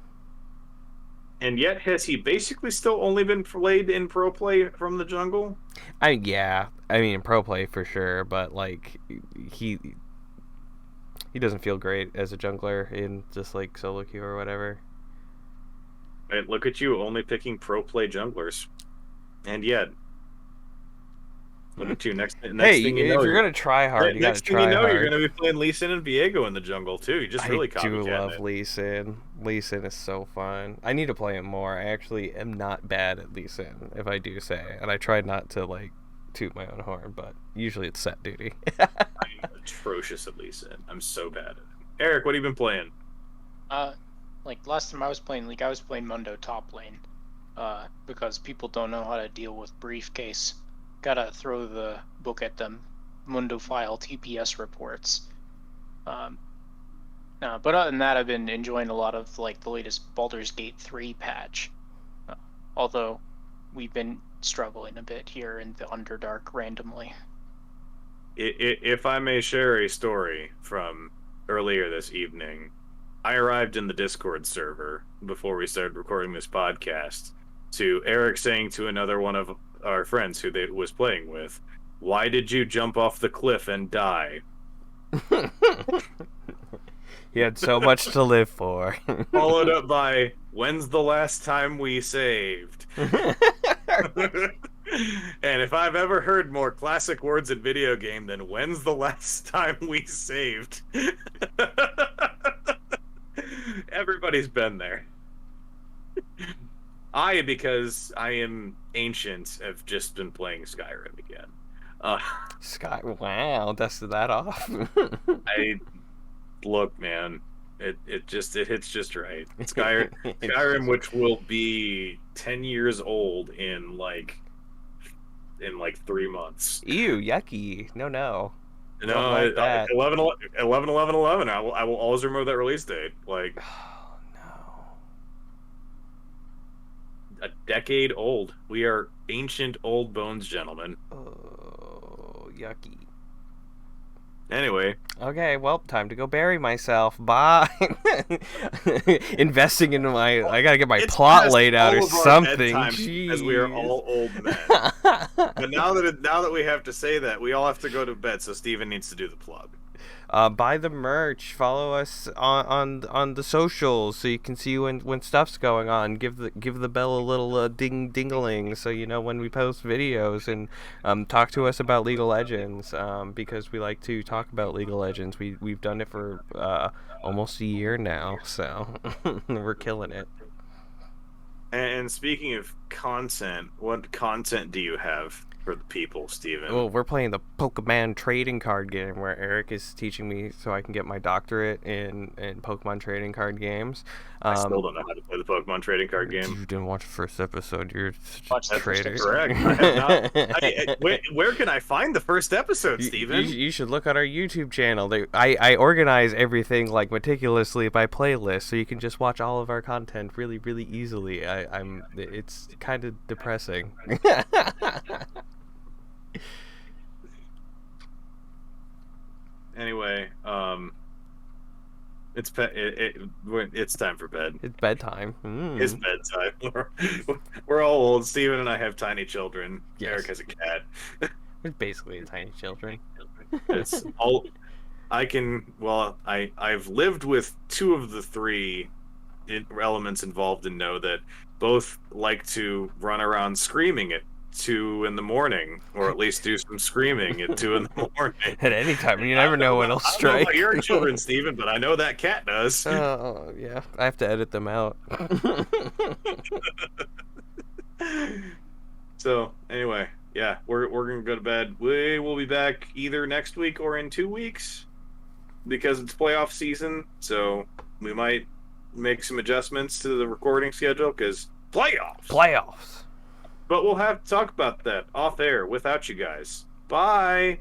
And yet, has he basically still only been played in pro play from the jungle? Yeah, I mean pro play for sure, but like he he doesn't feel great as a jungler in just like solo queue or whatever. And look at you, only picking pro play junglers. And yet, look at you. Next Hey, thing you if know, you're gonna try hard, you gotta next thing you try know, you're hard. gonna be playing Lee Sin and Viego in the jungle too. You just really I do copycatting love it. Lee Sin. Lee Sin is so fun. I need to play it more. I actually am not bad at Lee Sin, if I do say, and I try not to like toot my own horn, but usually it's set duty. I'm atrocious at Lee Sin. I'm so bad at it. Eric, what have you been playing? Like last time I was playing League, I was playing Mundo top lane. Because people don't know how to deal with briefcase. Gotta throw the book at them. Mundo file TPS reports. But other than that, I've been enjoying a lot of like the latest Baldur's Gate 3 patch. Although we've been struggling a bit here in the Underdark randomly. If I may share a story from earlier this evening, I arrived in the Discord server before we started recording this podcast to Eric saying to another one of our friends who they was playing with, "Why did you jump off the cliff and die?" He had so much to live for. Followed up by, "When's the last time we saved?" And if I've ever heard more classic words in video game than "when's the last time we saved?" Everybody's been there. Because I am ancient, have just been playing Skyrim again. Sky, wow, dusted that off. Look, man, it hits just right. Skyrim, which will be 10 years old in like 3 months. Ew, yucky. No. No, Like that. 11, 11, 11, 11. I will always remember that release date. Like, Oh no. a decade old. We are ancient old bones, gentlemen. Oh, yucky. Anyway, Okay, well, time to go bury myself. Bye. Investing into I gotta get my it's plot past laid out all or of our something. bedtime, as we are Jeez. all old men. But now that we have to say that, we all have to go to bed. So Steven needs to do the plug. Buy the merch. Follow us on the socials so you can see when stuff's going on. Give the bell a little dingling so you know when we post videos, and talk to us about League of Legends because we like to talk about League of Legends. We've done it for almost a year now, so we're killing it. And speaking of content, what content do you have for the people, Steven? Well, we're playing the Pokemon trading card game where Eric is teaching me so I can get my doctorate in Pokemon trading card games. I still don't know how to play the Pokemon trading card game. You didn't watch the first episode. You're Watch such a that first traitor. Correct. I have not. Where can I find the first episode, Steven? You should look at our YouTube channel. I organize everything like meticulously by playlist, so you can just watch all of our content really, really easily. It's kind of depressing. Anyway, it's time for bed. It's bedtime. It's bedtime. We're all old. Steven and I have tiny children. Yes. Eric has a cat. We're basically tiny children. It's all I've lived with two of the three elements involved and know that both like to run around screaming at 2 in the morning, or at least do some screaming at 2 in the morning. At any time, you never know when it'll I don't know strike. about your children, Steven, but I know that cat does. Oh yeah, I have to edit them out. So anyway, yeah, we're gonna go to bed. We will be back either next week or in 2 weeks because it's playoff season. So we might make some adjustments to the recording schedule because playoffs. But we'll have to talk about that off air without you guys. Bye.